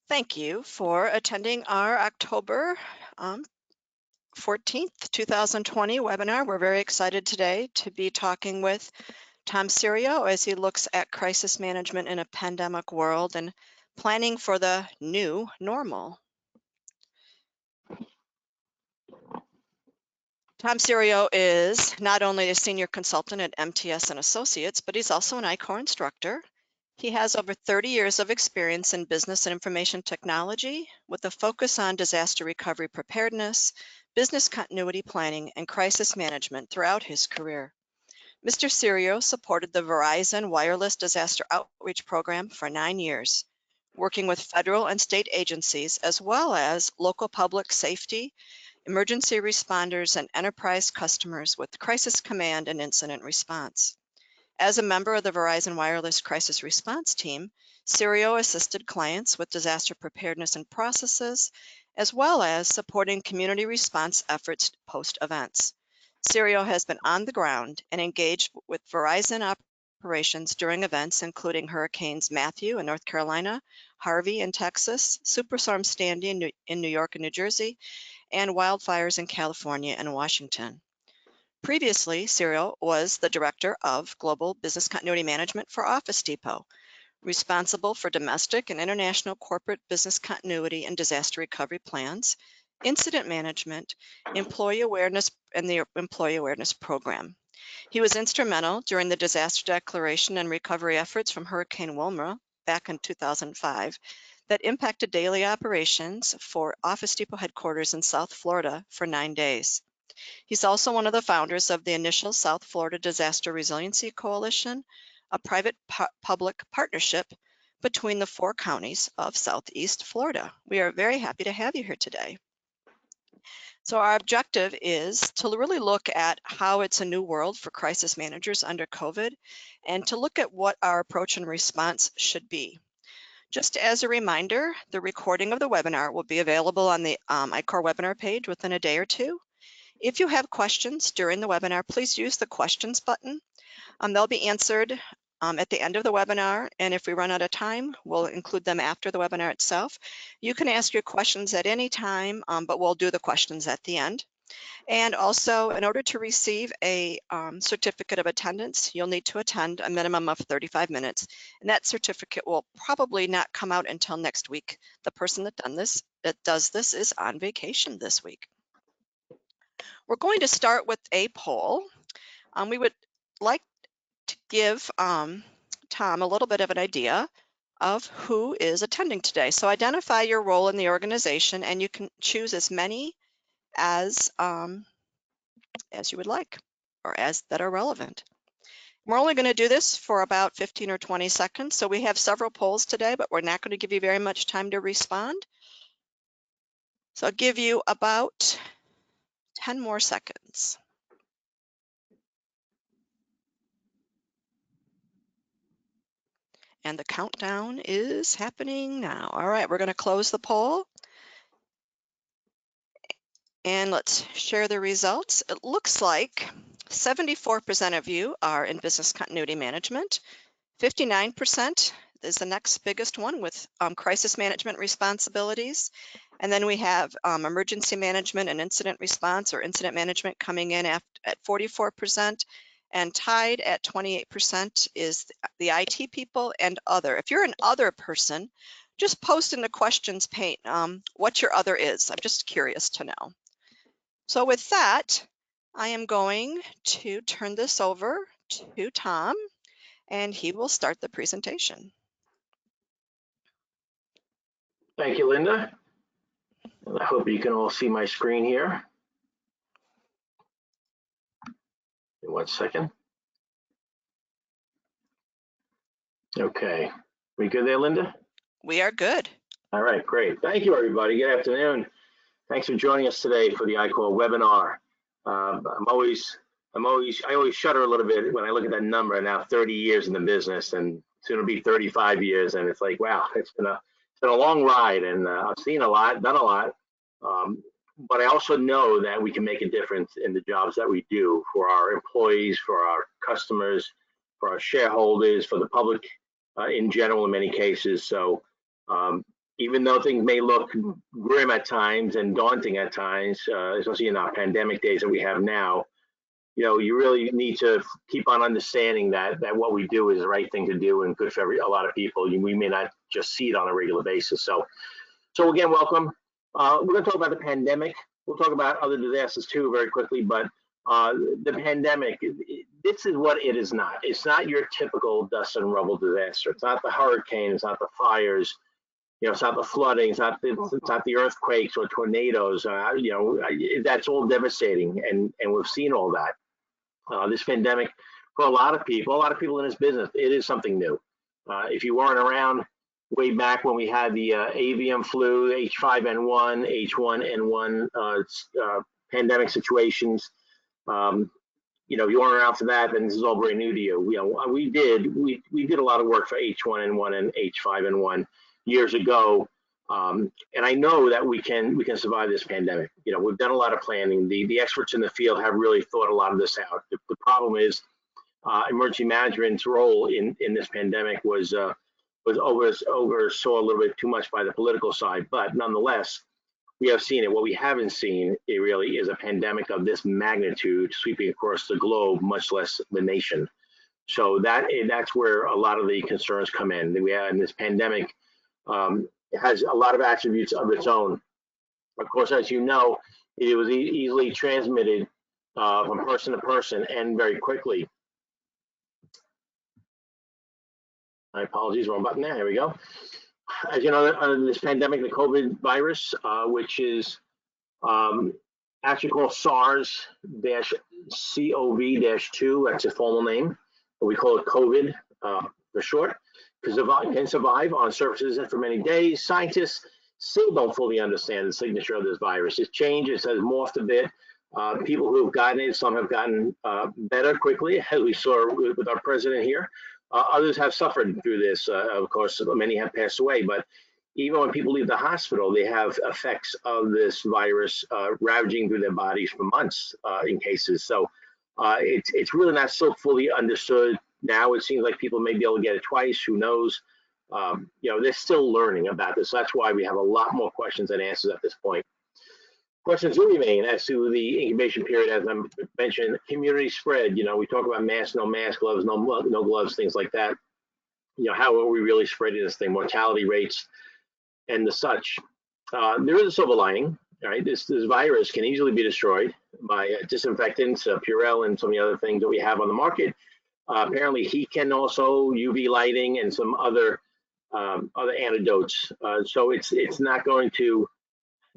Thank you for attending our October 14th, 2020 webinar. We're very excited today to be talking with Tom Serio as he looks at crisis management in a pandemic world and planning for the new normal. Tom Serio is not only a senior consultant at MTS and Associates, but he's also an ICOR instructor. He has over 30 years of experience in business and information technology with a focus on disaster recovery preparedness, business continuity planning, and crisis management throughout his career. Mr. Serio supported the Verizon Wireless Disaster Outreach Program for 9 years, working with federal and state agencies as well as local public safety, emergency responders, and enterprise customers with crisis command and incident response. As a member of the Verizon Wireless Crisis Response Team, Serio assisted clients with disaster preparedness and processes, as well as supporting community response efforts post-events. Serio has been on the ground and engaged with Verizon operations during events including Hurricanes Matthew in North Carolina, Harvey in Texas, Superstorm Sandy in New York and New Jersey, and wildfires in California and Washington. Previously, Serio was the Director of Global Business Continuity Management for Office Depot, responsible for domestic and international corporate business continuity and disaster recovery plans, incident management, employee awareness, and the Employee Awareness Program. He was instrumental during the disaster declaration and recovery efforts from Hurricane Wilma back in 2005 that impacted daily operations for Office Depot headquarters in South Florida for 9 days. He's also one of the founders of the initial South Florida Disaster Resiliency Coalition, a private-public partnership between the 4 counties of Southeast Florida. We are very happy to have you here today. So our objective is to really look at how it's a new world for crisis managers under COVID and to look at what our approach and response should be. Just as a reminder, the recording of the webinar will be available on the ICOR webinar page within a day or two. If you have questions during the webinar, please use the questions button. They'll be answered at the end of the webinar, and if we run out of time, we'll include them after the webinar itself. You can ask your questions at any time, but we'll do the questions at the end. And also, in order to receive a certificate of attendance, you'll need to attend a minimum of 35 minutes, and that certificate will probably not come out until next week. The person that does this is on vacation this week. We're going to start with a poll. We would like to give Tom a little bit of an idea of who is attending today. So identify your role in the organization, and you can choose as many as you would like, or as that are relevant. We're only going to do this for about 15 or 20 seconds. So we have several polls today, but we're not going to give you very much time to respond. So I'll give you about 10 more seconds. And the countdown is happening now. All right, we're going to close the poll. And let's share the results. It looks like 74% of you are in business continuity management. 59% is the next biggest one with crisis management responsibilities. And then we have emergency management and incident response or incident management coming in at 44%. And tied at 28% is the IT people and other. If you're an other person, just post in the questions pane what your other is. I'm just curious to know. So with that, I am going to turn this over to Tom, and he will start the presentation. Thank you, Linda. I hope you can all see my screen here. In 1 second. Okay, we good there, Linda? We are good. All right, great. Thank you, everybody. Good afternoon. Thanks for joining us today for the ICOR webinar. I always shudder a little bit when I look at that number. Now 30 years in the business, and soon it'll be 35 years, and it's like, wow, it's been a long ride, and I've seen a lot, done a lot. But I also know that we can make a difference in the jobs that we do for our employees, for our customers, for our shareholders, for the public in general in many cases. So even though things may look grim at times and daunting at times, especially in our pandemic days that we have now, you really need to keep on understanding that what we do is the right thing to do and good for a lot of people. We may not just see it on a regular basis. So again, welcome. We're going to talk about the pandemic. We'll talk about other disasters too very quickly, but the pandemic, this is what it is not. It's not your typical dust and rubble disaster. It's not the hurricane. It's not the fires. It's not the flooding. It's not the earthquakes or tornadoes. That's all devastating, and we've seen all that. This pandemic, for a lot of people in this business, it is something new. If you weren't around way back when we had the avian flu, H5N1, H1N1 pandemic situations, you weren't around for that, then this is all very new to you. We did a lot of work for H1N1 and H5N1 years ago, and I know that we can survive this pandemic. We've done a lot of planning. The experts in the field have really thought a lot of this out. The problem is emergency management's role in this pandemic was oversaw a little bit too much by the political side, but nonetheless, we have seen it. What we haven't seen, it really is a pandemic of this magnitude sweeping across the globe, much less the nation. So that's where a lot of the concerns come in. And this pandemic has a lot of attributes of its own. Of course, as you know, it was easily transmitted from person to person and very quickly. My apologies, wrong button there. Here we go. As you know, this pandemic, the COVID virus, which is actually called SARS-CoV-2, that's its formal name, but we call it COVID for short, because it can survive on surfaces for many days. Scientists still don't fully understand the signature of this virus. It's changed, it has morphed a bit. People who have gotten it, some have gotten better quickly, as we saw with our president here. Others have suffered through this. Of course, many have passed away, but even when people leave the hospital, they have effects of this virus ravaging through their bodies for months in cases. So it's really not so fully understood now. It seems like people may be able to get it twice. Who knows? They're still learning about this. That's why we have a lot more questions than answers at this point. Questions do remain as to the incubation period, as I mentioned, community spread. We talk about mask, no mask, gloves, no gloves, things like that. How are we really spreading this thing? Mortality rates and the such. There is a silver lining, right? This virus can easily be destroyed by disinfectants, Purell, and some of the other things that we have on the market. Apparently, heat can also UV lighting and some other antidotes. So it's not going to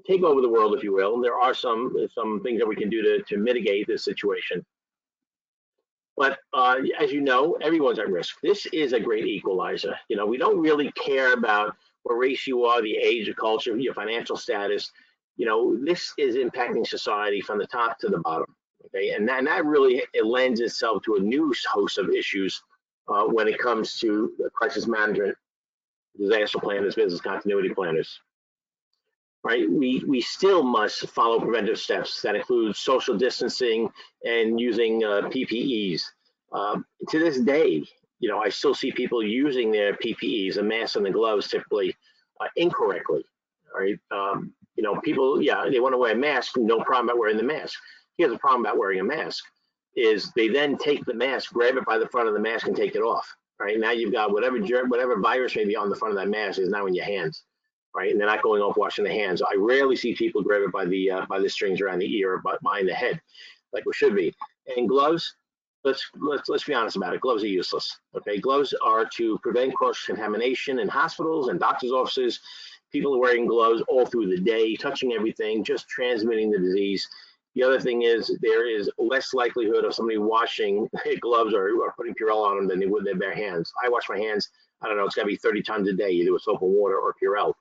take over the world, if you will. And there are some things that we can do to mitigate this situation. But as you know, everyone's at risk. This is a great equalizer. We don't really care about what race you are, the age, the culture, your financial status. This is impacting society from the top to the bottom. Okay, and that really lends itself to a new host of issues when it comes to crisis management, disaster planners, business continuity planners. Right, we still must follow preventive steps that include social distancing and using PPEs. To this day, I still see people using their PPEs, the masks and the gloves, typically incorrectly. Right, people, they want to wear a mask, no problem about wearing the mask. Here's the problem about wearing a mask: is they then take the mask, grab it by the front of the mask, and take it off. Right, now you've got whatever virus may be on the front of that mask is now in your hands. Right, and they're not going off washing the hands. I rarely see people grab it by the strings around the ear or behind the head, like we should be. And gloves, let's be honest about it. Gloves are useless. Okay, gloves are to prevent cross-contamination in hospitals and doctors' offices. People are wearing gloves all through the day, touching everything, just transmitting the disease. The other thing is there is less likelihood of somebody washing gloves or putting Purell on them than they would their bare hands. I wash my hands, I don't know, it's got to be 30 times a day, either with soap and water or Purell.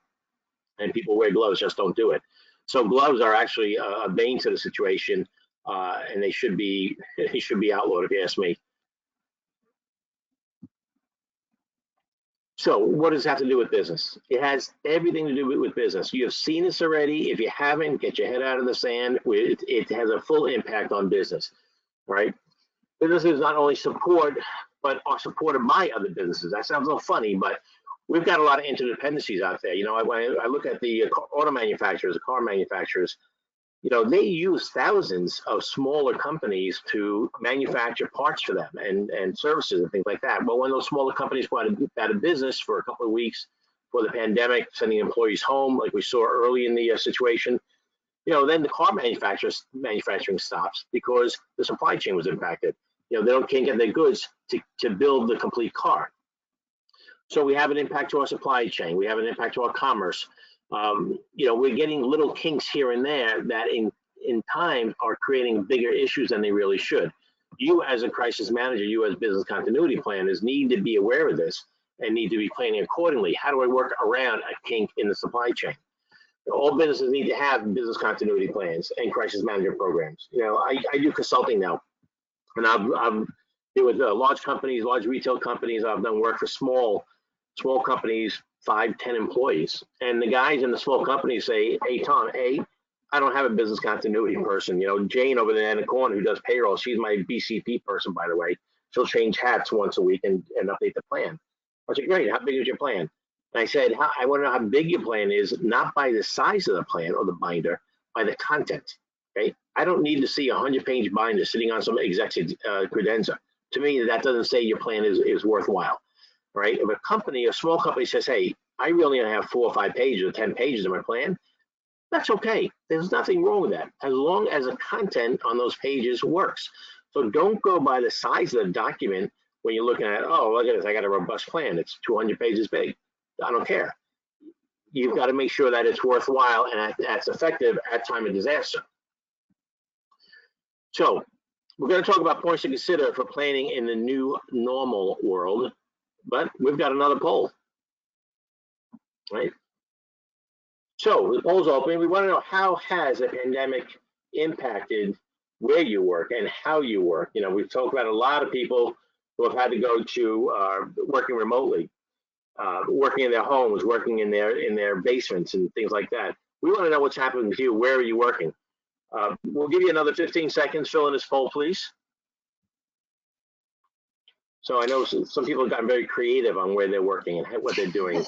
And people wear gloves, just don't do it. So gloves are actually a bane to the situation, and they should be outlawed, if you ask me. So what does it have to do with business? It has everything to do with business. You have seen this already. If you haven't, get your head out of the sand. It has a full impact on business, right? Businesses not only support, but are supported by other businesses. That sounds a little funny, but we've got a lot of interdependencies out there. You know, when I look at the auto manufacturers, the car manufacturers, you know, they use thousands of smaller companies to manufacture parts for them and services and things like that. Well, when those smaller companies go out of business for a couple of weeks for the pandemic, sending employees home, like we saw early in the situation, you know, then the car manufacturing stops because the supply chain was impacted. You know, can't get their goods to build the complete car. So we have an impact to our supply chain. We have an impact to our commerce. You know, we're getting little kinks here and there that in time are creating bigger issues than they really should. You as a crisis manager, you as business continuity planners need to be aware of this and need to be planning accordingly. How do I work around a kink in the supply chain? All businesses need to have business continuity plans and crisis management programs. You know, I do consulting now, and I've been with large companies, large retail companies. I've done work for small companies, 5, 10 employees. And the guys in the small companies say, hey, Tom, I don't have a business continuity person. You know, Jane over there in the corner who does payroll, she's my BCP person, by the way. She'll change hats once a week and update the plan. I said, great, how big is your plan? And I said, I want to know how big your plan is, not by the size of the plan or the binder, by the content, okay? I don't need to see a 100-page binder sitting on some executive credenza. To me, that doesn't say your plan is worthwhile. Right? If a small company says, hey, I really only have 4 or 5 pages or 10 pages of my plan, that's okay. There's nothing wrong with that, as long as the content on those pages works. So don't go by the size of the document when you're looking at, oh, look at this, I got a robust plan. It's 200 pages big. I don't care. You've got to make sure that it's worthwhile and that's effective at time of disaster. So we're going to talk about points to consider for planning in the new normal world. But we've got another poll, right? So the poll's open. We want to know, how has the pandemic impacted where you work and how you work? You know, we've talked about a lot of people who have had to go to working remotely, working in their homes, working in their basements and things like that. We want to know what's happening with you. Where are you working? We'll give you another 15 seconds. Fill in this poll, please. So I know some people have gotten very creative on where they're working and what they're doing.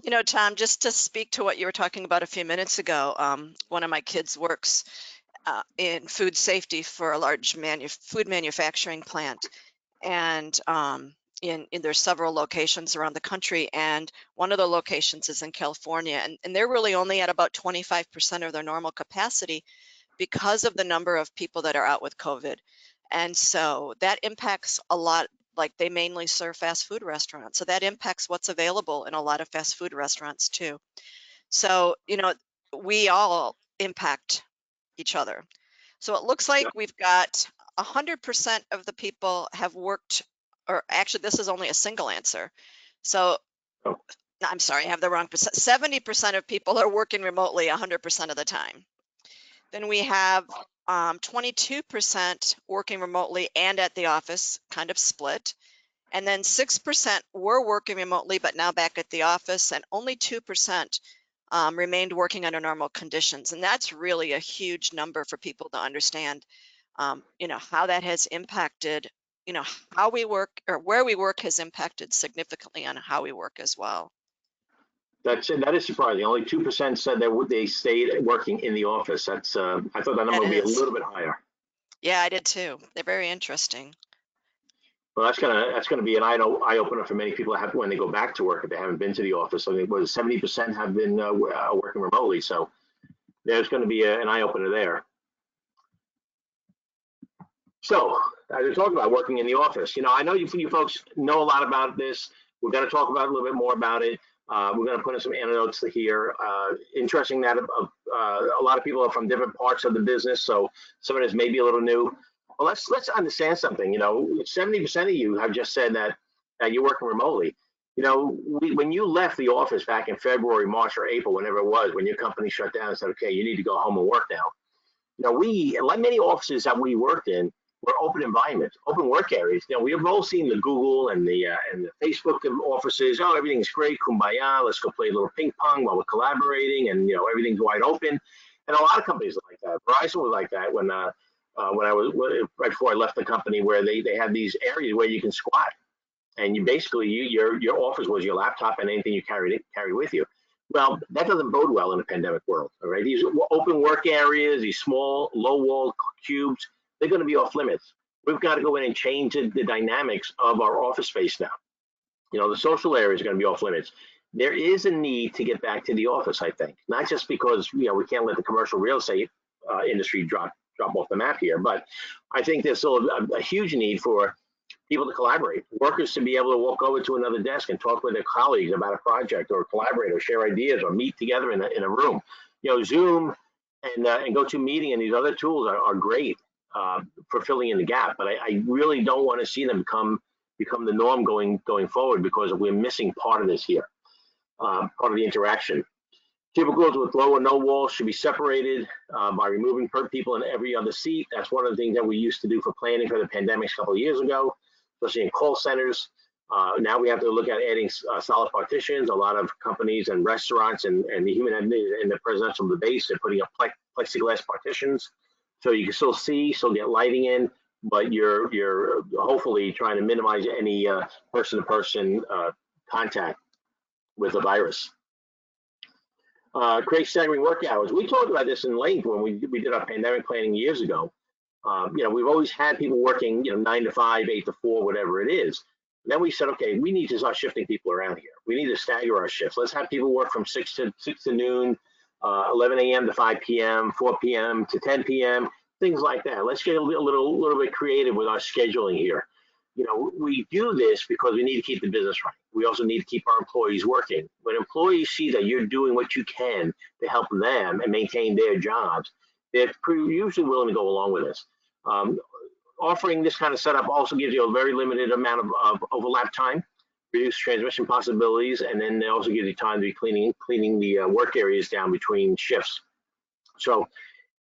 You know, Tom, just to speak to what you were talking about a few minutes ago, one of my kids works in food safety for a large food manufacturing plant. And there's several locations around the country. And one of the locations is in California. And they're really only at about 25% of their normal capacity because of the number of people that are out with COVID. And so that impacts a lot. Like, they mainly serve fast food restaurants. So that impacts what's available in a lot of fast food restaurants too. So, you know, we all impact each other. So it looks like we've got 100% of the people have worked, or actually this is only a single answer. So I'm sorry, I have the wrong percent. 70% of people are working remotely 100% of the time. Then we have 22% working remotely and at the office, kind of split. And then 6% were working remotely, but now back at the office, and only 2% remained working under normal conditions. And that's really a huge number for people to understand, you know, how that has impacted, you know, how we work, or where we work has impacted significantly on how we work as well. That is surprising. Only 2% said that they stayed working in the office. That's I thought that number would be a little bit higher. Yeah, I did too. They're very interesting. Well, that's gonna be an eye opener for many people when they go back to work if they haven't been to the office. I mean, 70% have been working remotely, so there's going to be an eye opener there. So, as we're talking about working in the office, you know, I know you folks know a lot about this. We're going to talk about a little bit more about it. We're going to put in some anecdotes here. Interesting that a lot of people are from different parts of the business, so some of this may be a little new. Well, let's understand something. You know, 70% of you have just said that you're working remotely. You know, when you left the office back in February, March, or April, whenever it was, when your company shut down and said, okay, you need to go home and work now. You know, like many offices that we worked in, were open environments, open work areas. You know, we've all seen the Google and the Facebook offices. Oh, everything's great, kumbaya. Let's go play a little ping pong while we're collaborating, and you know, everything's wide open. And a lot of companies are like that. Verizon was like that when I was right before I left the company, where they had these areas where you can squat. and you basically your office was your laptop and anything you carry with you. Well, that doesn't bode well in a pandemic world. All right, these open work areas, these small, low wall cubes, they're going to be off limits. We've got to go in and change the dynamics of our office space now. The social areas are going to be off limits. There is a need to get back to the office, I think, not just because we can't let the commercial real estate industry drop off the map here, but I think there's still a huge need for people to collaborate, workers to be able to walk over to another desk and talk with their colleagues about a project or collaborate or share ideas or meet together in a room. Zoom and GoToMeeting and these other tools are great for filling in the gap, but I really don't want to see them become the norm going forward, because we're missing part of this here, part of the interaction. Cubicles with low or no walls should be separated by removing people in every other seat. That's one of the things that we used to do for planning for the pandemics a couple of years ago, especially in call centers. Now we have to look at adding solid partitions. A lot of companies and restaurants and even in the presidential debates, they're putting up plexiglass partitions, so you can still get lighting in, but you're hopefully trying to minimize any person-to-person contact with the virus. Create staggering work hours. We talked about this in length when we did our pandemic planning years ago. We've always had people working, 9 to 5, 8 to 4, whatever it is. And then we said, okay, we need to start shifting people around here. We need to stagger our shifts. Let's have people work from 6 to noon, 11 a.m. to 5 p.m., 4 p.m. to 10 p.m., things like that. Let's get a little bit creative with our scheduling here. We do this because we need to keep the business running. We also need to keep our employees working. When employees see that you're doing what you can to help them and maintain their jobs, they're usually willing to go along with this. Offering this kind of setup also gives you a very limited amount of overlap time, reduce transmission possibilities, and then they also give you time to be cleaning the work areas down between shifts. So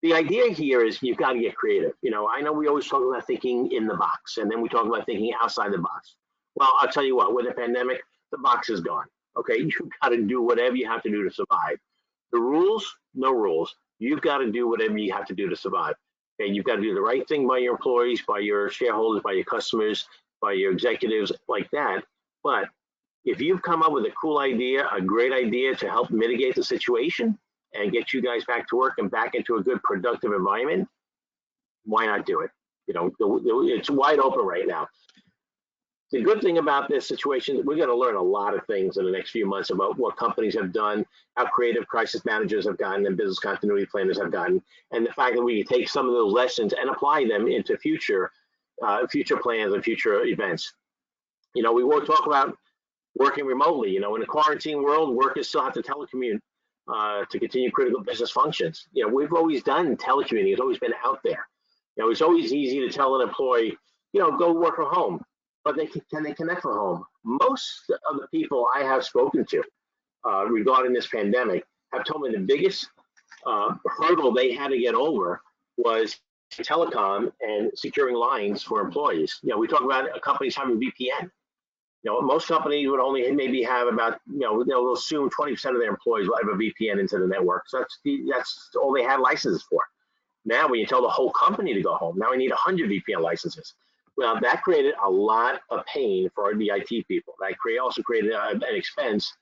the idea here is you've got to get creative. I know we always talk about thinking in the box, and then we talk about thinking outside the box. Well, I'll tell you what, with the pandemic, the box is gone. Okay, you've got to do whatever you have to do to survive. The rules, no rules. You've got to do whatever you have to do to survive. Okay, you've got to do the right thing by your employees, by your shareholders, by your customers, by your executives, like that. But if you've come up with a cool idea, a great idea to help mitigate the situation and get you guys back to work and back into a good productive environment, why not do it? It's wide open right now. The good thing about this situation, we're going to learn a lot of things in the next few months about what companies have done, how creative crisis managers have gotten and business continuity planners have gotten, and the fact that we can take some of those lessons and apply them into future plans and future events. We will talk about working remotely. In the quarantine world, workers still have to telecommute to continue critical business functions. We've always done telecommuting. It's always been out there. It's always easy to tell an employee, go work from home, but can they connect from home? Most of the people I have spoken to regarding this pandemic have told me the biggest hurdle they had to get over was telecom and securing lines for employees. We talk about companies having VPN. Most companies would only maybe have about, they'll assume 20% of their employees will have a VPN into the network. So that's all they had licenses for. Now, when you tell the whole company to go home, now we need 100 VPN licenses. Well, that created a lot of pain for the IT people. That also created an expense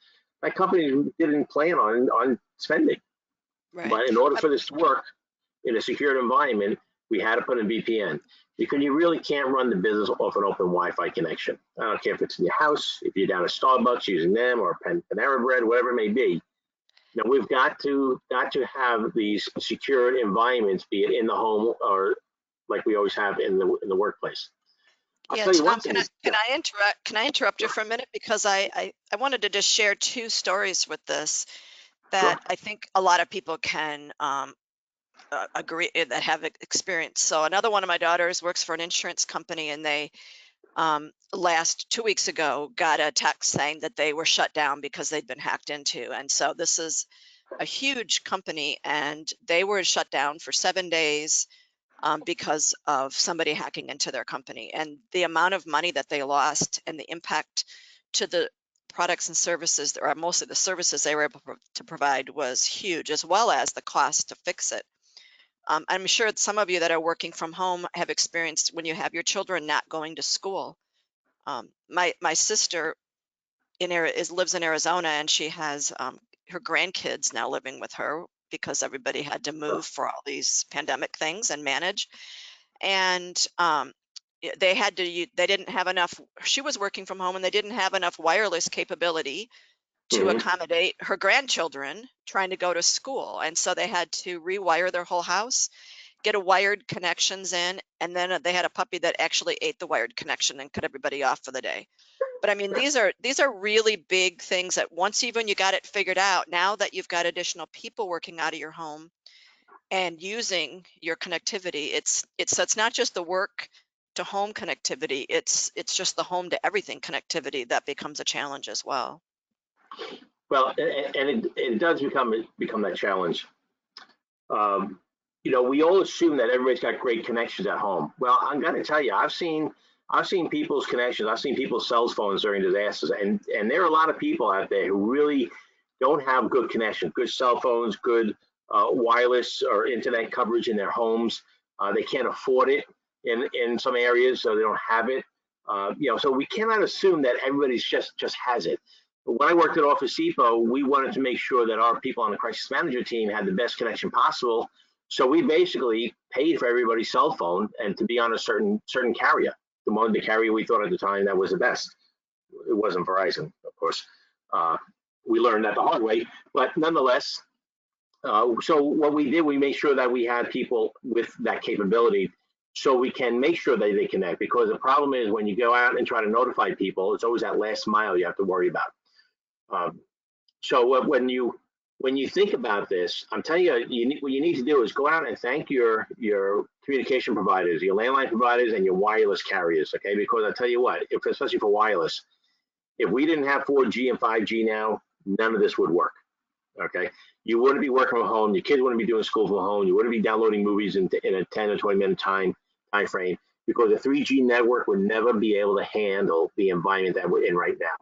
that companies didn't plan on spending. Right. But in order for this to work in a secured environment, we had to put in VPN. Because you really can't run the business off an open Wi-Fi connection. I don't care if it's in your house, if you're down at Starbucks using them, or Panera Bread, whatever it may be. We've got to have these secured environments, be it in the home or like we always have in the workplace. Tom, can I interrupt you for a minute, because I wanted to just share two stories with this that I think a lot of people can agree that have experience. So another one of my daughters works for an insurance company, and they last 2 weeks ago got a text saying that they were shut down because they'd been hacked into. And so this is a huge company, and they were shut down for 7 days because of somebody hacking into their company. And the amount of money that they lost and the impact to the products and services, or mostly the services they were able to provide, was huge, as well as the cost to fix it. I'm sure some of you that are working from home have experienced when you have your children not going to school. My sister lives in Arizona, and she has her grandkids now living with her because everybody had to move for all these pandemic things and manage. And they didn't have enough. She was working from home, and they didn't have enough wireless capability to Hmm. accommodate her grandchildren trying to go to school. And so they had to rewire their whole house, get a wired connections in, and then they had a puppy that actually ate the wired connection and cut everybody off for the day. But I mean, these are really big things that once even you got it figured out, now that you've got additional people working out of your home and using your connectivity, so it's not just the work to home connectivity, it's just the home to everything connectivity that becomes a challenge as well. Well, and it does become that challenge. Um, we all assume that everybody's got great connections at home. Well, I'm going to tell you, I've seen people's connections. I've seen people's cell phones during disasters, and there are a lot of people out there who really don't have good connections, good cell phones, good wireless or internet coverage in their homes. They can't afford it in some areas, so they don't have it. So we cannot assume that everybody's just has it. When I worked at Office Depot, we wanted to make sure that our people on the crisis manager team had the best connection possible. So we basically paid for everybody's cell phone and to be on a certain carrier. The carrier we thought at the time that was the best. It wasn't Verizon, of course. We learned that the hard way, but nonetheless. So what we did, we made sure that we had people with that capability, so we can make sure that they connect. Because the problem is when you go out and try to notify people, it's always that last mile you have to worry about. So when you think about this, I'm telling you, what you need to do is go out and thank your communication providers, your landline providers, and your wireless carriers. Okay, because I tell you what, especially for wireless, if we didn't have 4G and 5G now, none of this would work. Okay, you wouldn't be working from home. Your kids wouldn't be doing school from home. You wouldn't be downloading movies in a 10 or 20-minute time frame, because the 3G network would never be able to handle the environment that we're in right now.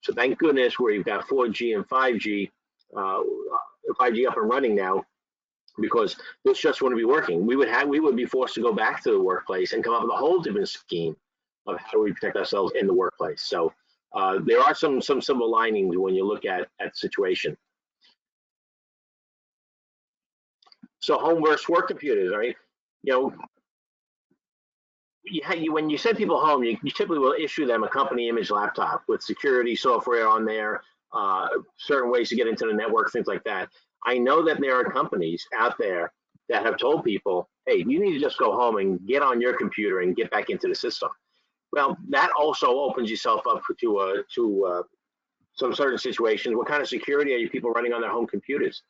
So thank goodness we've got 4G and 5G, 5G up and running now, because this just wouldn't be working. We would be forced to go back to the workplace and come up with a whole different scheme of how do we protect ourselves in the workplace. So there are some silver linings when you look at the situation. So home versus work computers, right? When you send people home, you typically will issue them a company image laptop with security software on there, certain ways to get into the network, things like that. I know that there are companies out there that have told people, hey, you need to just go home and get on your computer and get back into the system. Well, that also opens yourself up to some certain situations. What kind of security are you people running on their home computers?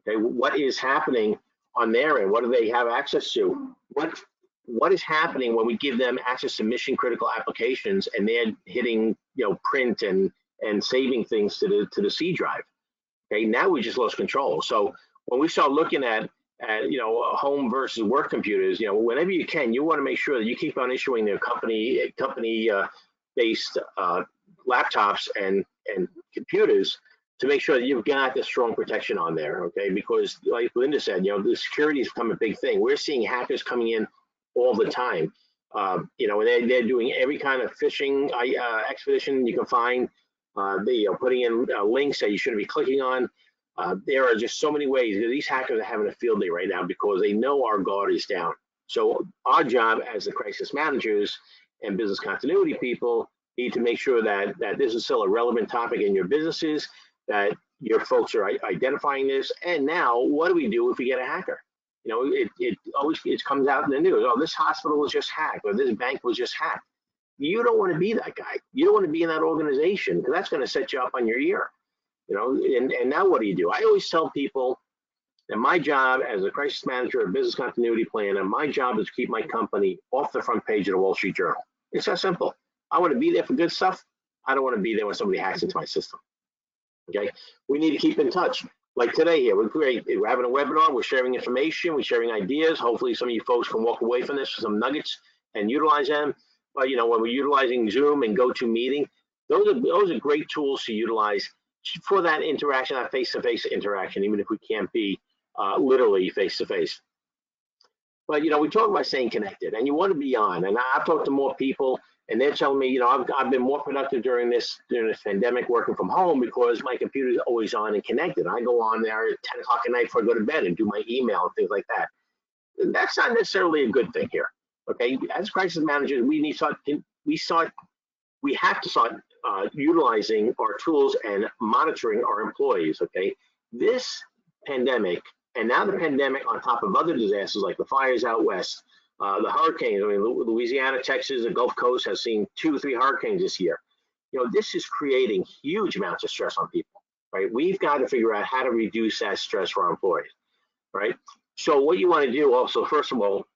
Okay, what is happening on their end? What do they have access to? What is happening when we give them access to mission critical applications and they're hitting print and saving things to the C drive? Okay, now we just lost control. So when we start looking at home versus work computers, whenever you can, you want to make sure that you keep on issuing their company based laptops and computers to make sure that you've got the strong protection on there. Okay, because like Linda said, the security has become a big thing. We're seeing hackers coming in all the time. And they're doing every kind of phishing expedition you can find. Putting in links that you shouldn't be clicking on. There are just so many ways. These hackers are having a field day right now because they know our guard is down. So our job as the crisis managers and business continuity people need to make sure that this is still a relevant topic in your businesses, that your folks are identifying this. And now, what do we do if we get a hacker? It always comes out in the news. Oh, this hospital was just hacked, or this bank was just hacked. You don't want to be that guy. You don't want to be in that organization, because that's going to set you up on your ear. And now what do? I always tell people that my job as a crisis manager or business continuity planner, my job is to keep my company off the front page of the Wall Street Journal. It's that simple. I want to be there for good stuff. I don't want to be there when somebody hacks into my system. Okay, we need to keep in touch. Like today here, we're great. We're having a webinar. We're sharing information. We're sharing ideas. Hopefully, some of you folks can walk away from this with some nuggets and utilize them. But when we're utilizing Zoom and GoToMeeting, those are great tools to utilize for that interaction, that face-to-face interaction, even if we can't be literally face-to-face. But we talk about staying connected, and you want to be on. And I've talked to more people And they're telling me, I've been more productive during this pandemic working from home because my computer is always on and connected. I go on there at 10 o'clock at night before I go to bed and do my email and things like that. And that's not necessarily a good thing here. Okay, as crisis managers, we have to start utilizing our tools and monitoring our employees. Okay, this pandemic, and now the pandemic on top of other disasters like the fires out west, the hurricanes. I mean, Louisiana, Texas, the Gulf Coast has seen 2 or 3 hurricanes this year. This is creating huge amounts of stress on people, right? We've got to figure out how to reduce that stress for our employees, right? So what you want to do also, first of all,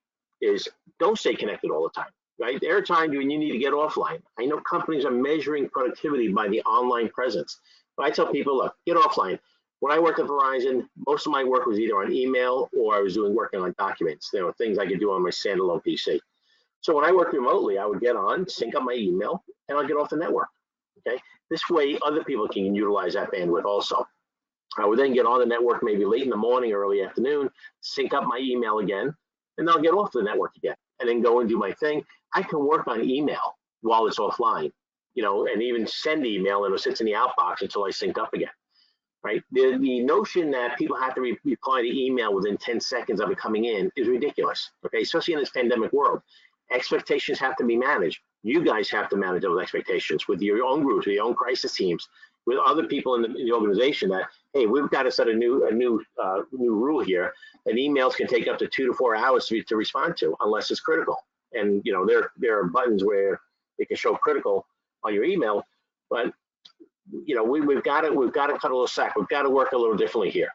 is don't stay connected all the time, right? There are times when you need to get offline. I know companies are measuring productivity by the online presence, but I tell people, look, get offline. When I worked at Verizon, most of my work was either on email or I was working on documents, things I could do on my standalone PC. So when I worked remotely, I would get on, sync up my email, and I'll get off the network. Okay, this way other people can utilize that bandwidth also. I would then get on the network maybe late in the morning, early afternoon, sync up my email again, and I'll get off the network again, and then go and do my thing. I can work on email while it's offline, and even send email and it sits in the outbox until I sync up again. Right? The notion that people have to reply to email within 10 seconds of it coming in is ridiculous, okay? Especially in this pandemic world. Expectations have to be managed. You guys have to manage those expectations with your own groups, with your own crisis teams, with other people in the organization that, hey, we've got to set a new rule here, and emails can take up to 2 to 4 hours to respond to unless it's critical. And, there are buttons where it can show critical on your email, but we've got to cut a little slack. We've got to work a little differently here.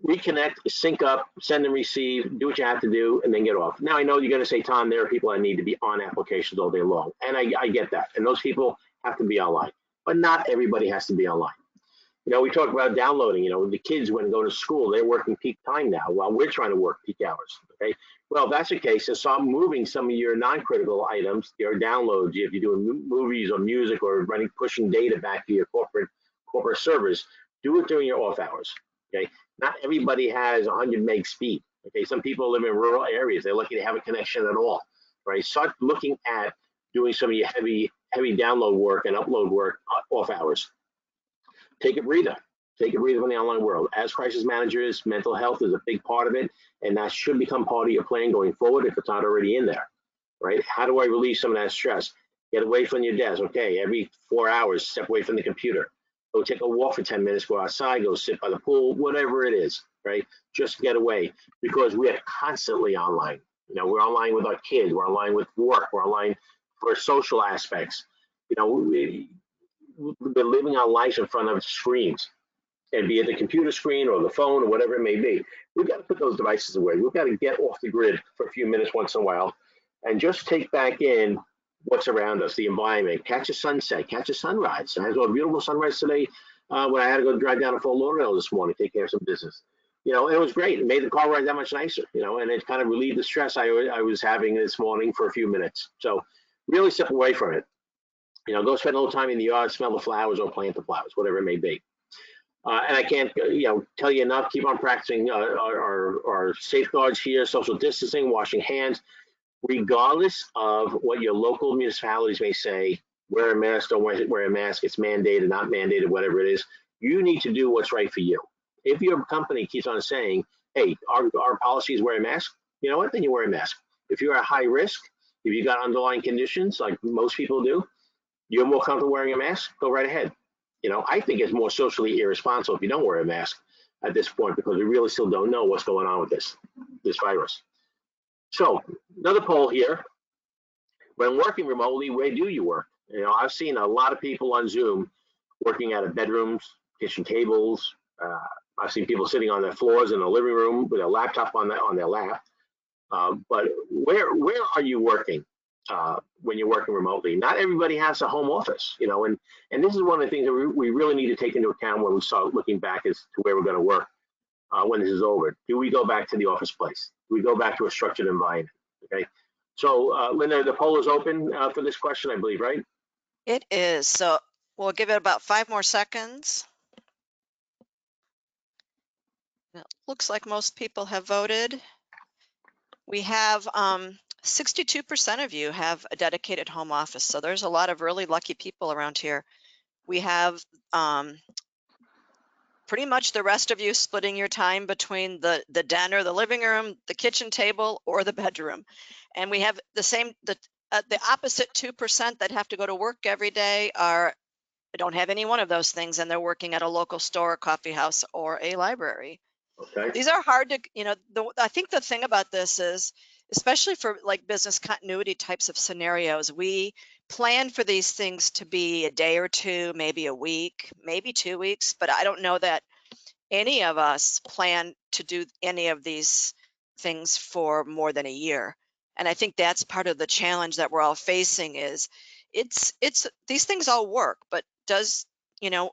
Reconnect, sync up, send and receive, do what you have to do, and then get off. Now I know you're going to say, Tom, there are people that need to be on applications all day long, and I get that. And those people have to be online, but not everybody has to be online. We talk about downloading. The kids when they go to school, they're working peak time now while we're trying to work peak hours. Okay. Well, if that's the case, then start moving some of your non-critical items, your downloads. If you're doing movies or music or pushing data back to your corporate servers, do it during your off hours. Okay. Not everybody has 100 meg speed. Okay. Some people live in rural areas. They're lucky to have a connection at all. Right. Start looking at doing some of your heavy download work and upload work off hours. Take a breather. Take a breather from the online world. As crisis managers, mental health is a big part of it, and that should become part of your plan going forward if it's not already in there, right? How do I release some of that stress? Get away from your desk. Okay, every 4 hours, step away from the computer. Go take a walk for 10 minutes, go outside, go sit by the pool, whatever it is, right? Just get away because we are constantly online. We're online with our kids, we're online with work, we're online for social aspects. We've been living our lives in front of screens, and be it the computer screen or the phone or whatever it may be. We've got to put those devices away. We've got to get off the grid for a few minutes once in a while and just take back in what's around us, the environment. Catch a sunset, catch a sunrise. I saw a beautiful sunrise today when I had to go drive down to Fort Lauderdale this morning, take care of some business. And it was great. It made the car ride that much nicer, and it kind of relieved the stress I was having this morning for a few minutes. So really step away from it. Go spend a little time in the yard, smell the flowers or plant the flowers, whatever it may be. And I can't, tell you enough. Keep on practicing our safeguards here: social distancing, washing hands, regardless of what your local municipalities may say. Wear a mask, don't wear a mask. It's mandated, not mandated, whatever it is. You need to do what's right for you. If your company keeps on saying, "Hey, our policy is wear a mask," you know what? Then you wear a mask. If you're at high risk, if you got underlying conditions like most people do, you're more comfortable wearing a mask, go right ahead. I think it's more socially irresponsible if you don't wear a mask at this point because we really still don't know what's going on with this virus. So another poll here: when working remotely, where do you work? I've seen a lot of people on Zoom working out of bedrooms, kitchen tables. I've seen people sitting on their floors in the living room with a laptop on their lap. But where are you working? When you're working remotely, not everybody has a home office, and this is one of the things that we really need to take into account when we start looking back as to where we're going to work when this is over. Do we go back to the office place? Do we go back to a structured environment? Okay. So, Linda, the poll is open for this question, I believe, right? It is. So we'll give it about 5 more seconds. It looks like most people have voted. We have 62% of you have a dedicated home office. So there's a lot of really lucky people around here. We have pretty much the rest of you splitting your time between the den or the living room, the kitchen table, or the bedroom. And we have the opposite 2% that have to go to work every day don't have any one of those things, and they're working at a local store, coffee house, or a library. Okay. These are hard to, I think the thing about this is, especially for like business continuity types of scenarios, we plan for these things to be a day or two, maybe a week, maybe 2 weeks, but I don't know that any of us plan to do any of these things for more than a year. And I think that's part of the challenge that we're all facing is it's these things all work, but does, you know,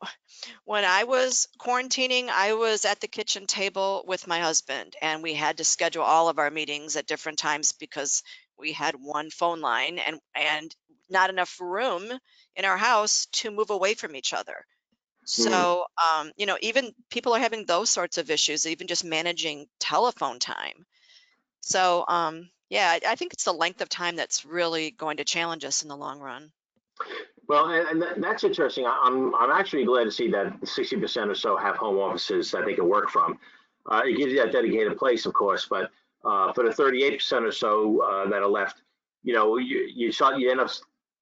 when I was quarantining, I was at the kitchen table with my husband, and we had to schedule all of our meetings at different times because we had one phone line and not enough room in our house to move away from each other. Hmm. So, even people are having those sorts of issues, even just managing telephone time. So, yeah, I think it's the length of time that's really going to challenge us in the long run. Well, that's interesting. I'm actually glad to see that 60% or so have home offices that they can work from. It gives you that dedicated place, of course, but for the 38% or so that are left, you end up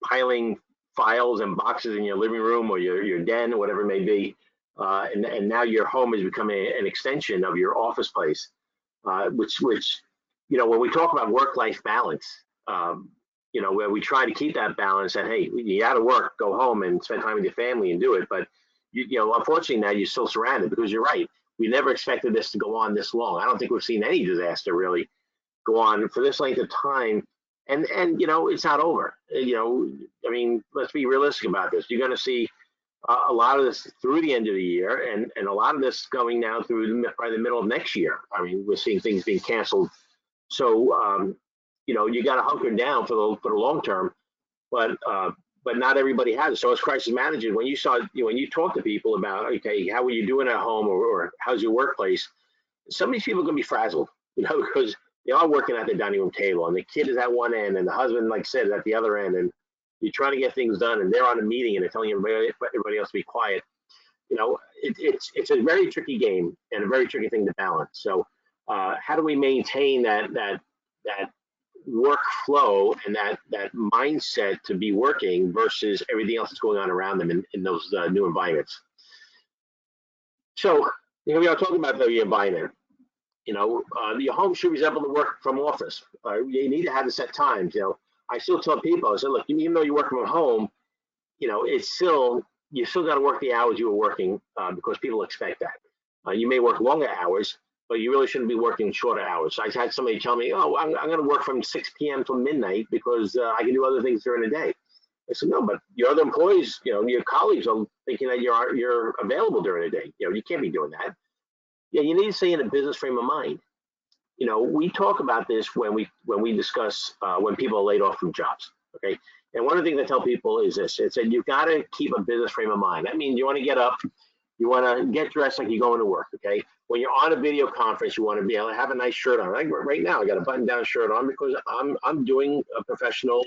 piling files and boxes in your living room or your den or whatever it may be, and now your home is becoming an extension of your office place, which when we talk about work-life balance. Um, where we try to keep that balance and hey, you got to work, go home and spend time with your family and do it. But unfortunately now you're still surrounded because you're right. We never expected this to go on this long. I don't think we've seen any disaster really go on for this length of time. And it's not over. I mean, let's be realistic about this. You're going to see a lot of this through the end of the year, and a lot of this going now through probably the middle of next year. I mean, we're seeing things being canceled. So you got to hunker down for the long term, but not everybody has it. So as crisis managers, when you talk to people about okay, how are you doing at home or how's your workplace, some of these people are going to be frazzled, because they are working at the dining room table and the kid is at one end and the husband, like I said, is at the other end, and you're trying to get things done and they're on a meeting and they're telling everybody else to be quiet. It's a very tricky game and a very tricky thing to balance. So how do we maintain that workflow and that mindset to be working versus everything else that's going on around them in those new environments? So we are talking about the environment. Your home should resemble the work from office. You need to have the set times. I still tell people, I said, look, even though you're working from home, it's still you still got to work the hours you were working because people expect that. You may work longer hours, but you really shouldn't be working shorter hours. I had somebody tell me, "Oh, I'm going to work from 6 p.m. till midnight because I can do other things during the day." I said, "No, but your other employees, your colleagues are thinking that you're available during the day. You can't be doing that. Yeah, you need to stay in a business frame of mind. We talk about this when we discuss when people are laid off from jobs. Okay, and one of the things I tell people is this: it's that you've got to keep a business frame of mind. That means you want to get up, you want to get dressed like you're going to work. Okay, when you're on a video conference, you want to be able to have a nice shirt on. Like right now, I got a button-down shirt on because I'm doing a professional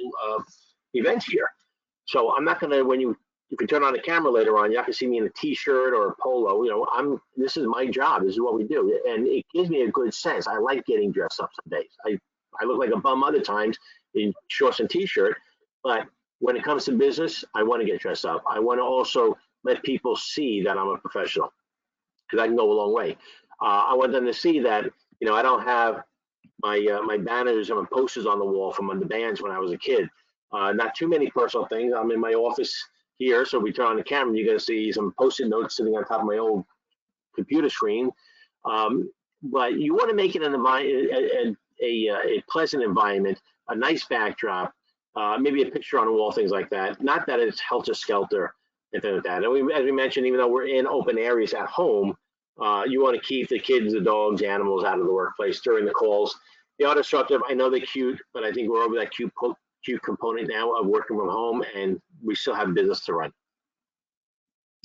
event here. So I'm not going to if you turn on the camera later on, you have to see me in a t-shirt or a polo. This is my job. This is what we do, and it gives me a good sense. I like getting dressed up some days. I look like a bum other times in shorts and t-shirt, but when it comes to business, I want to get dressed up. I want to also let people see that I'm a professional because I can go a long way. I want them to see that I don't have my banners and my posters on the wall from the bands when I was a kid. Not too many personal things. I'm in my office here, so if we turn on the camera, you're going to see some post-it notes sitting on top of my old computer screen. But you want to make it a pleasant environment, a nice backdrop, maybe a picture on the wall, things like that. Not that it's helter-skelter and things like that. And as we mentioned, even though we're in open areas at home, you want to keep the kids, the dogs, animals out of the workplace during the calls. The auto instructor, I know they're cute, but I think we're over that cute component now of working from home, and we still have business to run.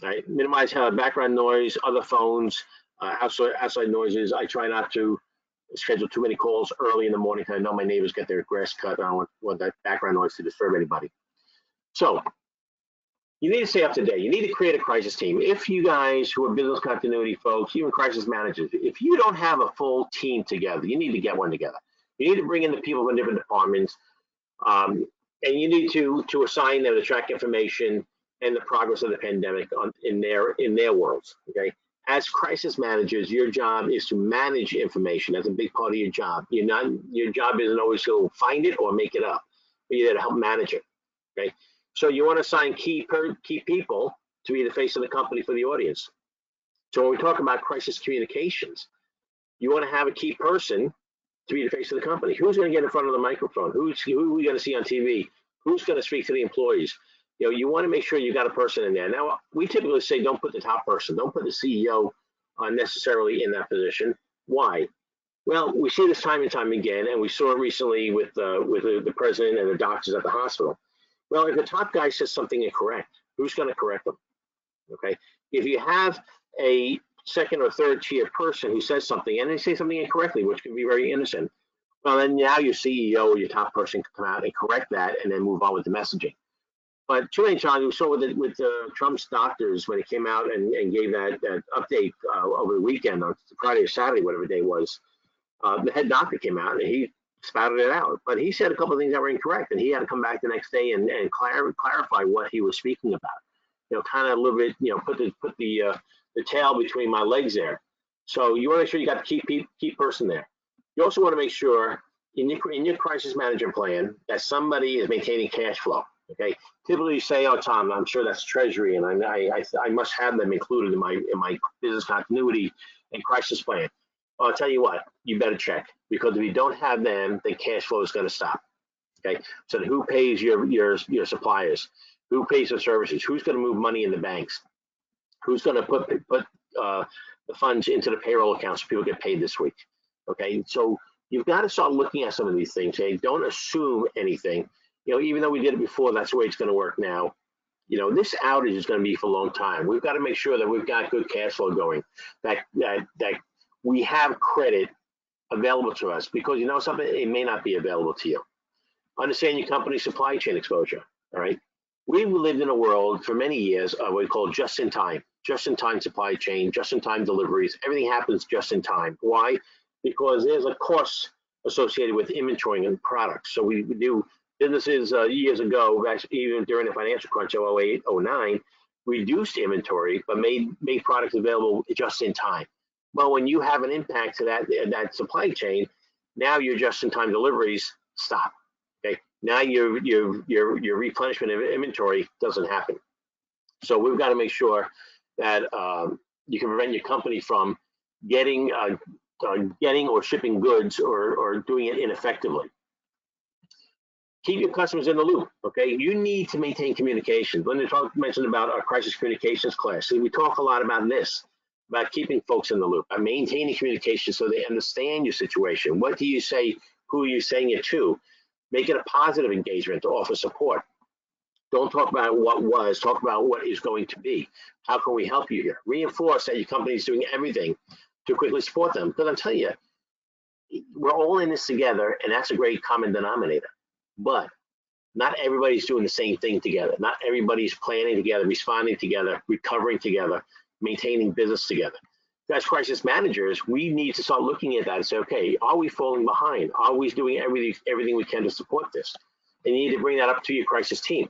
All right, minimize background noise, other phones, outside noises. I try not to schedule too many calls early in the morning because I know my neighbors get their grass cut. I don't want that background noise to disturb anybody. So you need to stay up to date. You need to create a crisis team. If you guys who are business continuity folks, even crisis managers, if you don't have a full team together, you need to get one together. You need to bring in the people from different departments, and you need to assign them to track information and the progress of the pandemic in their worlds. Okay. As crisis managers, your job is to manage information. That's a big part of your job. Your job isn't always to find it or make it up, but you're there to help manage it. Okay. So you want to assign key people to be the face of the company for the audience. So when we talk about crisis communications, you want to have a key person to be the face of the company. Who's going to get in front of the microphone? Who are we going to see on TV? Who's going to speak to the employees? You want to make sure you got a person in there. Now, we typically say don't put the top person, don't put the CEO necessarily in that position. Why? Well, we see this time and time again, and we saw it recently with the president and the doctors at the hospital. Well, if the top guy says something incorrect, who's going to correct them? Okay. If you have a second or third tier person who says something and they say something incorrectly, which can be very innocent, well, then now your CEO or your top person can come out and correct that and then move on with the messaging. But too many times we saw with Trump's doctors when he came out and gave that update over the weekend on Friday or Saturday, whatever day it was, the head doctor came out and he spouted it out. But he said a couple of things that were incorrect, and he had to come back the next day and clarify what he was speaking about. Kind of a little bit, put the tail between my legs there. So you want to make sure you got the key person there. You also want to make sure in your crisis management plan that somebody is maintaining cash flow. Okay. Typically you say, oh, Tom, I'm sure that's treasury, and I must have them included in my business continuity and crisis plan. Well, I'll tell you what, you better check, because if you don't have them, then cash flow is going to stop. Okay. So who pays your suppliers? Who pays for services? Who's going to move money in the banks? Who's going to put the funds into the payroll accounts so people get paid this week? Okay. So you've got to start looking at some of these things. Okay? Don't assume anything. Even though we did it before, that's the way it's going to work now. This outage is going to be for a long time. We've got to make sure that we've got good cash flow going, that we have credit available to us, because something, it may not be available to you. Understand your company's supply chain exposure. All right. We've lived in a world for many years of what we call just-in-time supply chain, just-in-time deliveries. Everything happens just in time. Why? Because there's a cost associated with inventorying and products. So we do businesses years ago, even during the financial crunch of 08, 09, reduced inventory, but made products available just in time. Well, when you have an impact to that supply chain, now your just-in-time deliveries stop. Okay, now your replenishment of inventory doesn't happen. So we've got to make sure that you can prevent your company from getting or shipping goods or doing it ineffectively. Keep your customers in the loop. Okay, you need to maintain communication. Linda mentioned about our crisis communications class. See, we talk a lot about this, about keeping folks in the loop, about maintaining communication so they understand your situation. What do you say? Who are you saying it to? Make it a positive engagement to offer support. Don't talk about what was, talk about what is going to be. How can we help you here? Reinforce that your company is doing everything to quickly support them. Because I'm telling you, we're all in this together, and that's a great common denominator. But not everybody's doing the same thing together. Not everybody's planning together, responding together, recovering together, maintaining business together. As crisis managers, we need to start looking at that and say, okay, are we falling behind? Are we doing everything we can to support this? And you need to bring that up to your crisis team.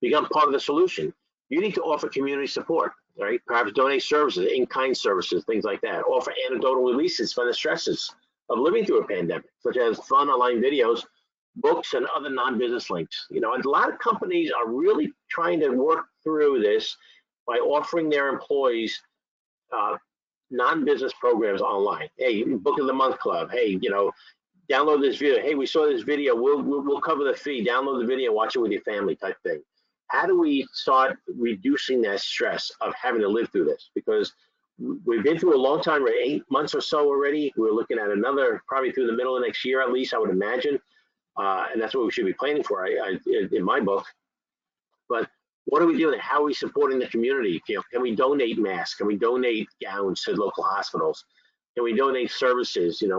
Become part of the solution. You need to offer community support, right? Perhaps donate services, in-kind services, things like that. Offer anecdotal releases from the stresses of living through a pandemic, such as fun online videos, books, and other non-business links. And a lot of companies are really trying to work through this by offering their employees non-business programs online. Hey, book of the month club. Hey, download this video. Hey, we saw this video. We'll cover the fee. Download the video, watch it with your family, type thing. How do we start reducing that stress of having to live through this? Because we've been through a long time, right? 8 months or so already. We're looking at another, probably through the middle of next year, at least, I would imagine. And that's what we should be planning for, in my book. But what are we doing? How are we supporting the community? Can we donate masks? Can we donate gowns to local hospitals? Can we donate services? At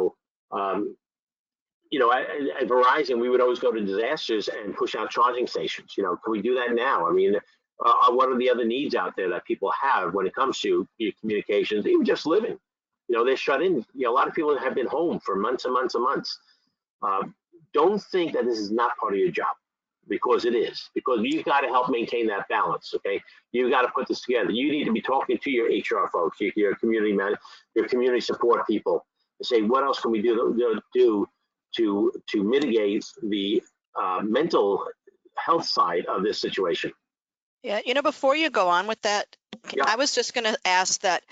Verizon, we would always go to disasters and push out charging stations. Can we do that now? I mean, what are the other needs out there that people have when it comes to communications, even just living? They're shut in. A lot of people have been home for months and months and months. Don't think that this is not part of your job, because it is. Because you've got to help maintain that balance. Okay, you've got to put this together. You need to be talking to your HR folks, your community your community support people, and say, what else can we do to mitigate the mental health side of this situation? Yeah, before you go on with that, Yeah. I was just going to ask that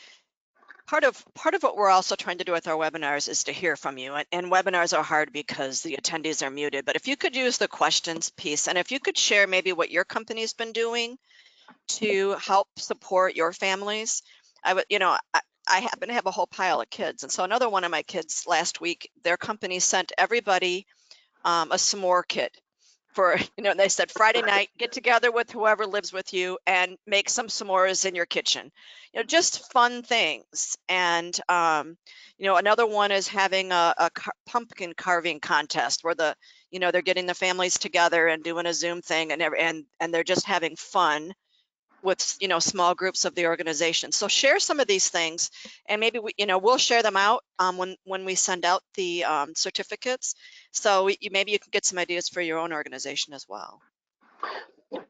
part of what we're also trying to do with our webinars is to hear from you. And webinars are hard because the attendees are muted. But if you could use the questions piece, and if you could share maybe what your company's been doing to help support your families. I happen to have a whole pile of kids. And so another one of my kids last week, their company sent everybody a s'more kit for, they said Friday night, get together with whoever lives with you and make some s'mores in your kitchen. Just fun things. And, another one is having a pumpkin carving contest where they're getting the families together and doing a Zoom thing and they're just having fun with small groups of the organization. So share some of these things, and maybe we'll share them out when we send out the certificates. So maybe you can get some ideas for your own organization as well.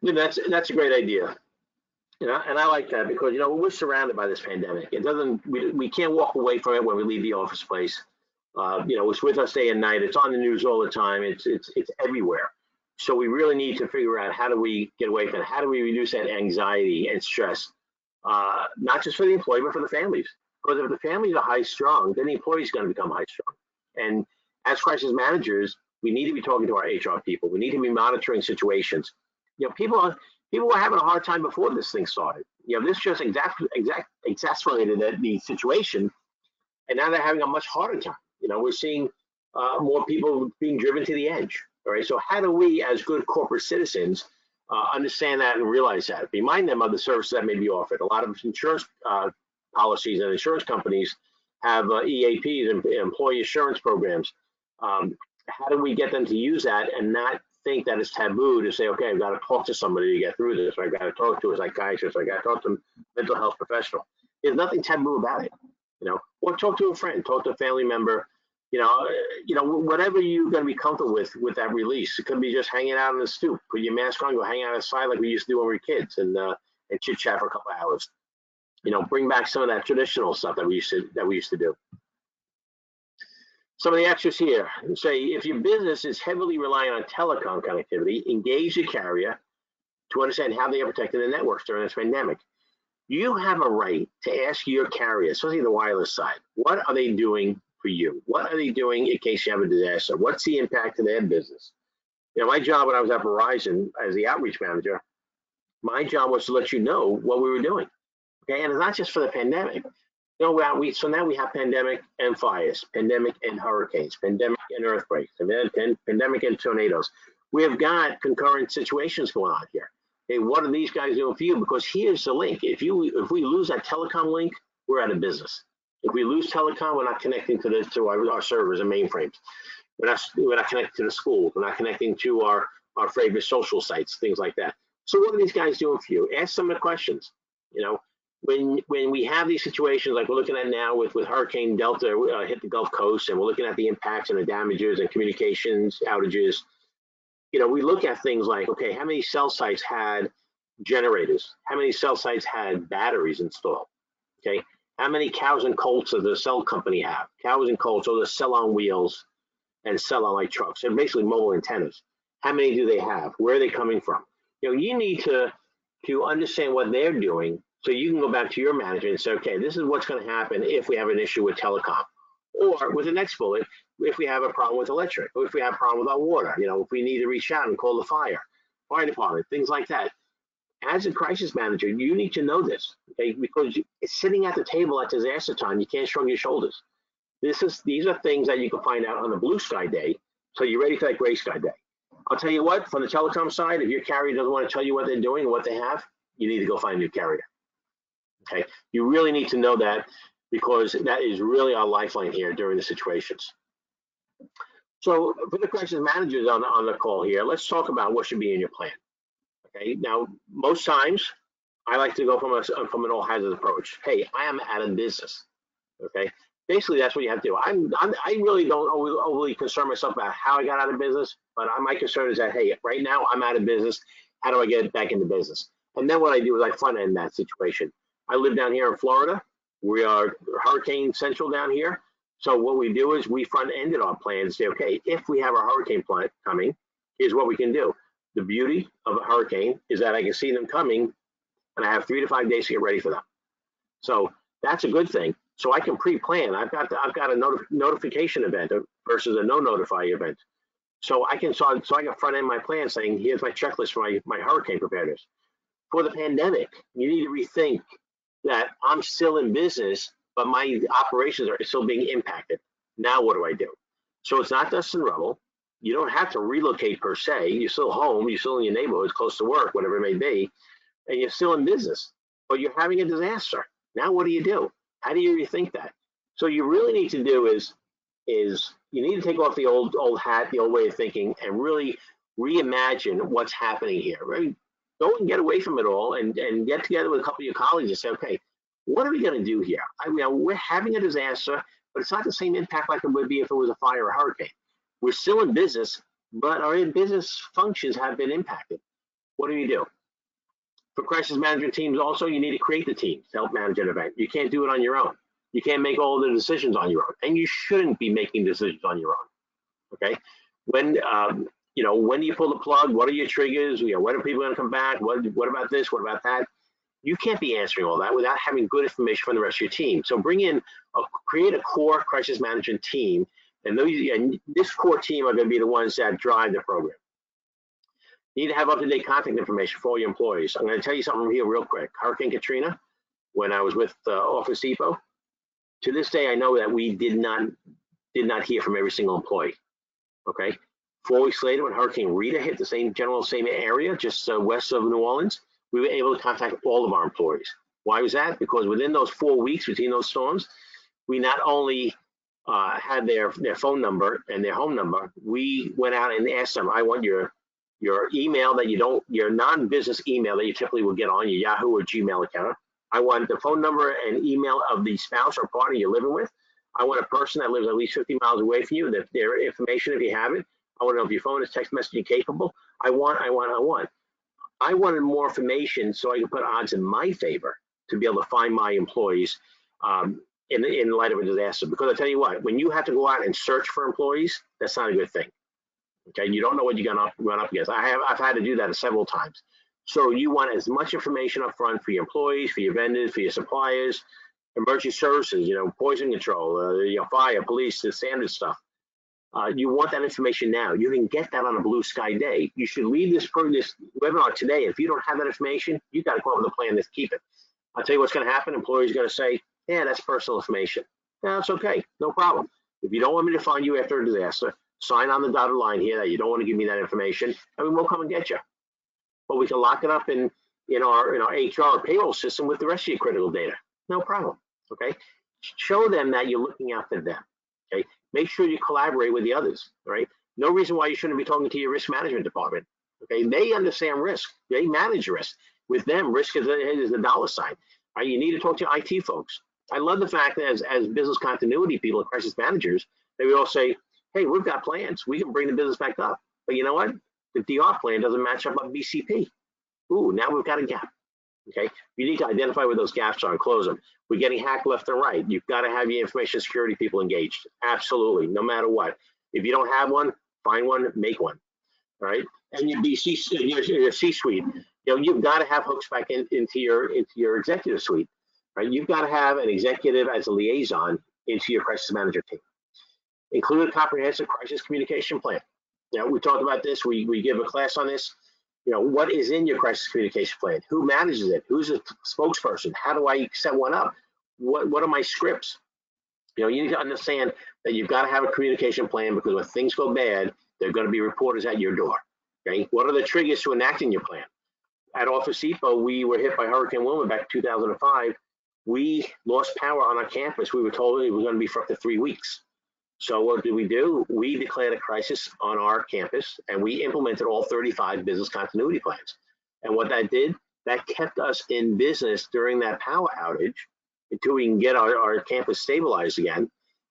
Yeah, that's a great idea. And I like that because we're surrounded by this pandemic. We can't walk away from it when we leave the office place. It's with us day and night. It's on the news all the time. It's everywhere. So we really need to figure out, how do we get away from it? How do we reduce that anxiety and stress, not just for the employee, but for the families? Because if the families are high strung, then the employee is going to become high strung. And as crisis managers, we need to be talking to our HR people. We need to be monitoring situations. People were having a hard time before this thing started. This just exacerbated the situation, and now they're having a much harder time. We're seeing more people being driven to the edge. All right. So how do we, as good corporate citizens, understand that and realize that? Remind them of the services that may be offered. A lot of insurance policies and insurance companies have EAPs and employee assurance programs. How do we get them to use that and not think that it's taboo to say, okay, I've got to talk to somebody to get through this, or I've got to talk to a psychiatrist, or I've got to talk to a mental health professional? There's nothing taboo about it, or talk to a friend, talk to a family member, whatever you're going to be comfortable with that release. It could be just hanging out on the stoop, put your mask on, go hang out outside like we used to do when we were kids, and chit chat for a couple of hours. Bring back some of that traditional stuff that we used to do. Some of the extras here say, if your business is heavily reliant on telecom connectivity, engage the carrier to understand how they are protecting the networks during this pandemic. You have a right to ask your carrier, especially the wireless side, what are they doing for you? What are they doing in case you have a disaster? What's the impact to their business? My job when I was at Verizon as the outreach manager, my job was to let you know what we were doing. Okay, and it's not just for the pandemic. So now we have pandemic and fires, pandemic and hurricanes, pandemic and earthquakes, and then pandemic and tornadoes. We have got concurrent situations going on here. Okay, what are these guys doing for you? Because here's the link. If we lose that telecom link, we're out of business. If we lose telecom, we're not connecting to our servers and mainframes. We're not connecting to the schools. We're not connecting to our favorite social sites, things like that. So what are these guys doing for you? Ask some of the questions. When we have these situations like we're looking at now with Hurricane Delta hit the Gulf Coast, and we're looking at the impacts and the damages and communications outages, we look at things like, okay, how many cell sites had generators? How many cell sites had batteries installed? Okay, how many cows and colts does the cell company have? Cows and colts, or the cell on wheels and cell on like trucks. They're basically mobile antennas. How many do they have? Where are they coming from? You need to understand what they're doing, so you can go back to your manager and say, okay, this is what's going to happen if we have an issue with telecom. Or with the next bullet, if we have a problem with electric, or if we have a problem with our water, if we need to reach out and call the fire department, things like that. As a crisis manager, you need to know this, okay? Because it's sitting at the table at disaster time, you can't shrug your shoulders. These are things that you can find out on a blue sky day, so you're ready for that gray sky day. I'll tell you what, from the telecom side, if your carrier doesn't want to tell you what they're doing and what they have, you need to go find a new carrier. Okay, you really need to know that because that is really our lifeline here during the situations. So for the crisis managers on the call here, let's talk about what should be in your plan. Okay, now most times I like to go from an all hazards approach. Hey, I am out of business. Okay, basically that's what you have to do. I really don't overly concern myself about how I got out of business, but my concern is that, hey, right now I'm out of business. How do I get back into business? And then what I do is I front end that situation. I live down here in Florida. We are hurricane central down here. So what we do is we front ended our plan and say, okay, if we have a hurricane plan coming, here's what we can do. The beauty of a hurricane is that I can see them coming and I have 3 to 5 days to get ready for them. So that's a good thing. So I can pre-plan. I've got a notification event versus a no notify event. So I can front end my plan saying, here's my checklist for my hurricane preparedness. For the pandemic, you need to rethink that I'm still in business, but my operations are still being impacted. Now what do I do? So it's not dust and rubble. You don't have to relocate per se. You're still home, you're still in your neighborhood, close to work, whatever it may be, and you're still in business, but you're having a disaster. Now what do you do? How do you rethink that? So you really need to do is you need to take off the old hat, the old way of thinking, and really reimagine what's happening here. Right? Go and get away from it all and get together with a couple of your colleagues and say, okay, what are we going to do here? We're having a disaster, but it's not the same impact like it would be if it was a fire or a hurricane. We're still in business, but our business functions have been impacted. What do you do? For crisis management teams also, you need to create the teams to help manage an event. You can't do it on your own. You can't make all the decisions on your own, and you shouldn't be making decisions on your own. Okay, when when do you pull the plug? What are your triggers? When are people going to come back? What about this? What about that? You can't be answering all that without having good information from the rest of your team. So create a core crisis management team, and this core team are going to be the ones that drive the program. You need to have up-to-date contact information for all your employees. I'm going to tell you something here real quick. Hurricane Katrina, when I was with Office Depot, to this day I know that we did not hear from every single employee. Okay, 4 weeks later, when Hurricane Rita hit the same area, just west of New Orleans, we were able to contact all of our employees. Why was that? Because within those 4 weeks between those storms, we not only had their phone number and their home number, we went out and asked them, I want your email your non-business email that you typically will get on your Yahoo or Gmail account. I want the phone number and email of the spouse or partner you're living with. I want a person that lives at least 50 miles away from you, their information if you have it. I want to know if your phone is text messaging capable. I wanted more information so I could put odds in my favor to be able to find my employees in light of a disaster. Because I tell you what, when you have to go out and search for employees, that's not a good thing. Okay, you don't know what you're going to run up against. I've had to do that several times. So you want as much information up front for your employees, for your vendors, for your suppliers, emergency services, poison control, fire, police, the standard stuff. You want that information now. You can get that on a blue sky day. You should leave this webinar today. If you don't have that information, you got to come up with a plan to keep it. I'll tell you what's going to happen. Employees are going to say, yeah, that's personal information. No, it's okay. No problem. If you don't want me to find you after a disaster, sign on the dotted line here that you don't want to give me that information, and we'll come and get you. But we can lock it up in our HR payroll system with the rest of your critical data. No problem. Okay. Show them that you're looking out for them. Okay. Make sure you collaborate with the others. Right. No reason why you shouldn't be talking to your risk management department. Okay. They understand risk. They manage risk. With them, risk is a dollar sign. Right. You need to talk to IT folks. I love the fact that as business continuity people, crisis managers, they will all say, hey, we've got plans. We can bring the business back up. But you know what? The DR plan doesn't match up on BCP. Ooh, now we've got a gap. Okay, you need to identify where those gaps are and close them. We're getting hacked left and right. You've got to have your information security people engaged. Absolutely, no matter what. If you don't have one, find one, make one. All right, and your C-suite. You've got to have hooks back into your executive suite. Right, you've got to have an executive as a liaison into your crisis manager team. Include a comprehensive crisis communication plan. We talked about this. We give a class on this. What is in your crisis communication plan? Who manages it? Who's a spokesperson? How do I set one up? What are my scripts? You need to understand that you've got to have a communication plan because when things go bad, there are going to be reporters at your door. Okay, what are the triggers to enacting your plan? At Office Depot, we were hit by Hurricane Wilma back in 2005. we lost power on our campus. We were told it was going to be for up to 3 weeks. So what did? We declared a crisis on our campus, and we implemented all 35 business continuity plans. And what that did, that kept us in business during that power outage until we can get our campus stabilized again.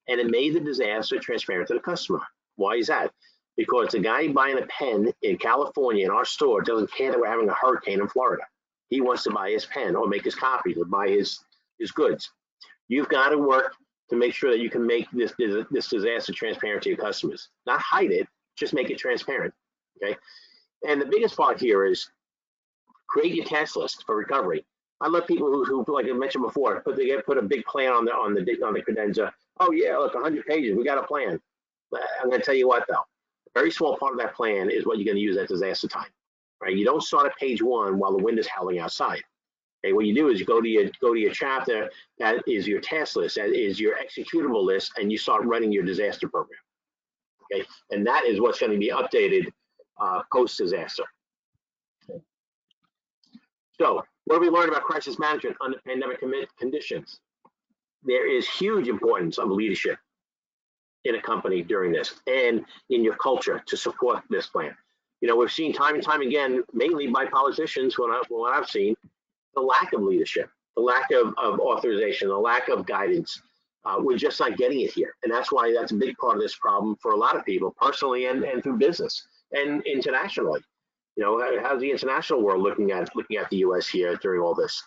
And it made the disaster transparent to the customer. Why is that? Because the guy buying a pen in California in our store doesn't care that we're having a hurricane in Florida. He wants to buy his pen or make his copies or buy his goods. You've got to work to make sure that you can make this disaster transparent to your customers. Not hide it, just make it transparent, okay? And the biggest part here is create your task list for recovery. I love people who like I mentioned before, put a big plan on the credenza. Oh yeah, look, 100 pages, we got a plan. I'm gonna tell you what though, a very small part of that plan is what you're gonna use at disaster time, right? You don't start at page 1 while the wind is howling outside. Okay, what you do is you go to your chapter, that is your task list, that is your executable list, and you start running your disaster program. Okay, and that is what's going to be updated post-disaster. Okay. So, what have we learned about crisis management under pandemic conditions? There is huge importance of leadership in a company during this, and in your culture to support this plan. You know, we've seen time and time again, mainly by politicians, what I've seen, the lack of leadership, the lack of authorization, the lack of guidance. We're just not getting it here. And that's why that's a big part of this problem for a lot of people, personally and through business and internationally. You know, how's the international world looking at the US here during all this?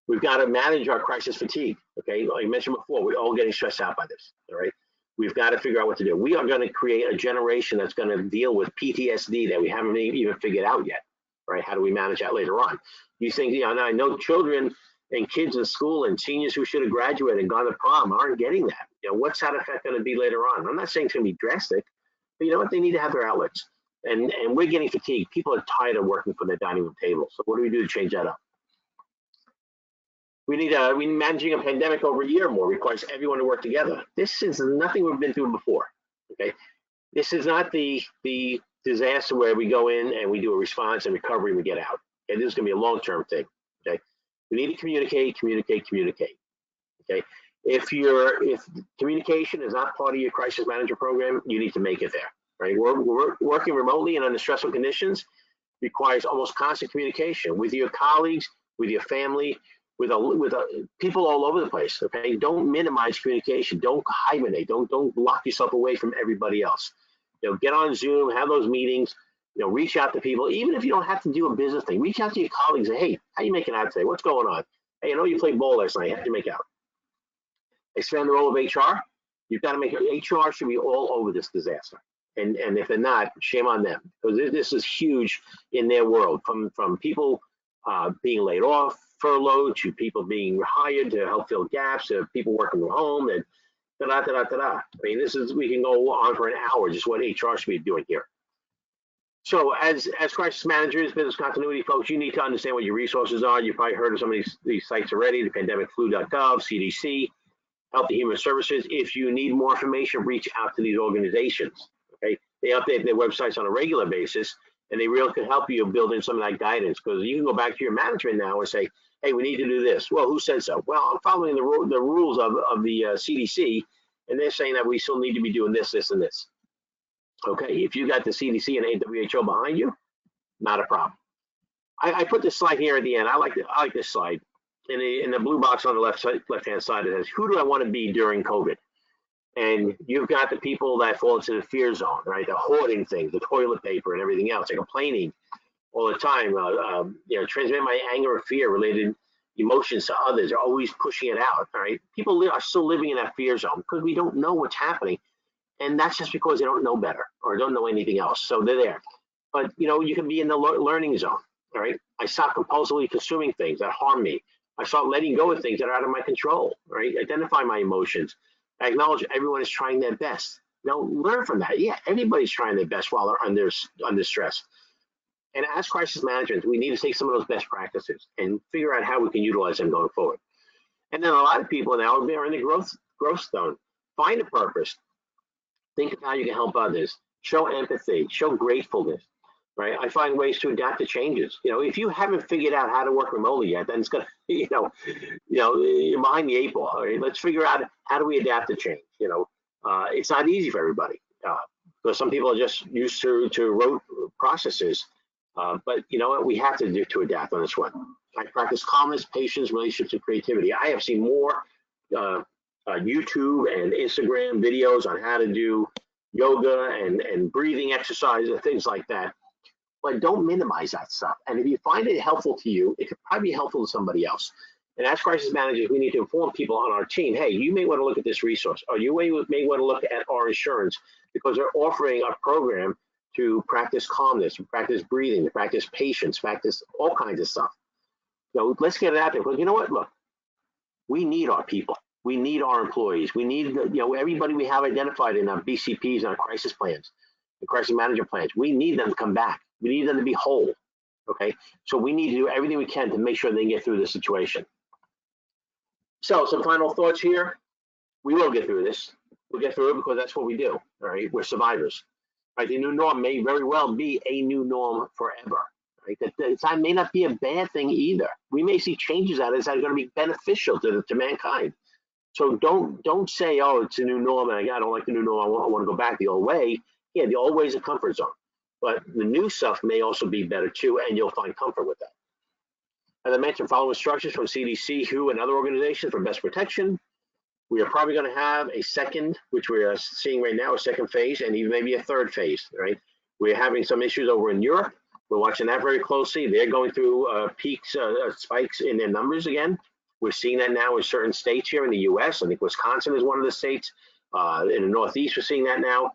We've got to manage our crisis fatigue, okay? Like I mentioned before, we're all getting stressed out by this, all right? We've got to figure out what to do. We are going to create a generation that's going to deal with PTSD that we haven't even figured out yet, right? How do we manage that later on? You think, you know, I know children and kids in school and seniors who should have graduated and gone to prom aren't getting that. You know, what's that effect going to be later on? I'm not saying it's going to be drastic, but you know what? They need to have their outlets. And we're getting fatigued. People are tired of working from their dining room table. So what do we do to change that up? We need managing a pandemic over a year or more requires everyone to work together. This is nothing we've been through before. Okay, this is not the disaster where we go in and we do a response and recovery and we get out. Okay, this is going to be a long-term thing. Okay, we need to communicate. Okay, if communication is not part of your crisis management program, you need to make it there. Right, we're working remotely and under stressful conditions requires almost constant communication with your colleagues, with your family, with people all over the place. Okay, don't minimize communication. Don't hibernate. Don't lock yourself away from everybody else. You know, get on Zoom, have those meetings. You know, reach out to people, even if you don't have to do a business thing. Reach out to your colleagues and say, hey, how you making out today? What's going on? Hey, I know you played ball last night. How'd you make out? Expand the role of HR. You've got to make HR should be all over this disaster. And if they're not, shame on them, because this is huge in their world. From people being laid off, furloughed, to people being hired to help fill gaps, to people working from home, and I mean, we can go on for an hour just what HR should be doing here. So as crisis managers, business continuity folks, you need to understand what your resources are. You've probably heard of some of these sites already, the pandemicflu.gov, CDC, Health and Human Services. If you need more information, reach out to these organizations. Okay, they update their websites on a regular basis, and they really can help you build in some of that guidance, because you can go back to your management now and say, hey, we need to do this. Well, who said so? Well, I'm following the rules of the CDC, and they're saying that we still need to be doing this, this, and this. Okay, if you got the CDC and WHO behind you, not a problem. I put this slide here at the end. I like this slide. In the blue box on the left-hand side, it says, who do I want to be during COVID? And you've got the people that fall into the fear zone, right? They're hoarding things, the toilet paper and everything else. They're complaining all the time. You know, transmit my anger or fear-related emotions to others. They're always pushing it out, all right? People are still living in that fear zone because we don't know what's happening. And that's just because they don't know better or don't know anything else. So they're there. But, you know, you can be in the learning zone, all right? I stop compulsively consuming things that harm me. I start letting go of things that are out of my control, right? Identify my emotions. I acknowledge everyone is trying their best. Now, learn from that. Yeah, everybody's trying their best while they're under stress. And as crisis managers, we need to take some of those best practices and figure out how we can utilize them going forward. And then a lot of people now are in the growth zone. Find a purpose. Think of how you can help others. Show empathy. Show gratefulness. right? I find ways to adapt to changes. If you haven't figured out how to work remotely yet, then it's gonna, you're behind the eight ball. All right? Let's figure out how do we adapt to change. It's not easy for everybody because some people are just used to rote processes. But you know what? We have to adapt on this one. I practice calmness, patience, relationships, and creativity. I have seen more YouTube and Instagram videos on how to do yoga and breathing exercises and things like that. But don't minimize that stuff. And if you find it helpful to you, it could probably be helpful to somebody else. And as crisis managers, we need to inform people on our team, hey, you may want to look at this resource, or you may want to look at our insurance because they're offering a program to practice calmness, to practice breathing, to practice patience, practice all kinds of stuff. Let's get it out there. Because you know what? Look, we need our people. We need our employees. We need everybody we have identified in our BCPs and our crisis plans, the crisis management plans. We need them to come back. We need them to be whole. Okay, so we need to do everything we can to make sure they can get through this situation. So some final thoughts here. We will get through this. We'll get through it because that's what we do. All right, we're survivors. Right, the new norm may very well be a new norm forever. Right, that time may not be a bad thing either. We may see changes out of this that are going to be beneficial to mankind. So don't say, oh, it's a new norm and I don't like the new norm. I want to go back the old way. Yeah, the old way is a comfort zone. But the new stuff may also be better too, and you'll find comfort with that. As I mentioned, follow instructions from CDC, WHO, and other organizations for best protection. We are probably going to have a second, which we are seeing right now, a second phase, and even maybe a third phase, right? We're having some issues over in Europe. We're watching that very closely. They're going through peaks, spikes in their numbers again. We're seeing that now in certain states here in the U.S. I think Wisconsin is one of the states. In the Northeast, we're seeing that now.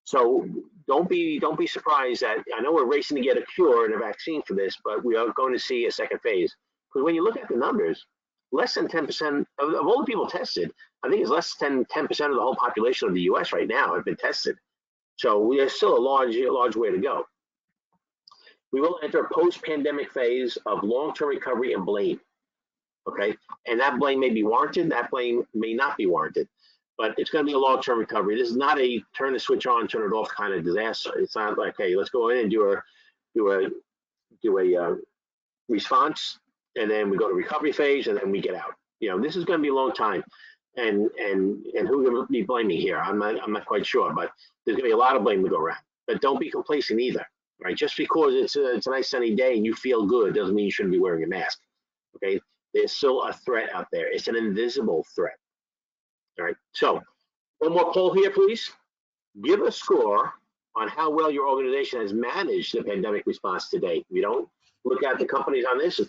So don't be surprised that I know we're racing to get a cure and a vaccine for this, but we are going to see a second phase. Because when you look at the numbers, less than 10% of all the people tested, I think it's less than 10% of the whole population of the U.S. right now have been tested. So there's still a large way to go. We will enter a post-pandemic phase of long-term recovery and blame. Okay, and that blame may be warranted. That blame may not be warranted. But it's going to be a long-term recovery. This is not a turn the switch on, turn it off kind of disaster. It's not like, hey, let's go in and do a response, and then we go to recovery phase, and then we get out. This is going to be a long time, and who will be blaming here? I'm not quite sure, but there's going to be a lot of blame to go around. But don't be complacent either, right? Just because it's a nice sunny day and you feel good doesn't mean you shouldn't be wearing a mask. Okay, there's still a threat out there. It's an invisible threat. All right, so one more poll here, please. Give a score on how well your organization has managed the pandemic response to date. We don't look at the companies on this.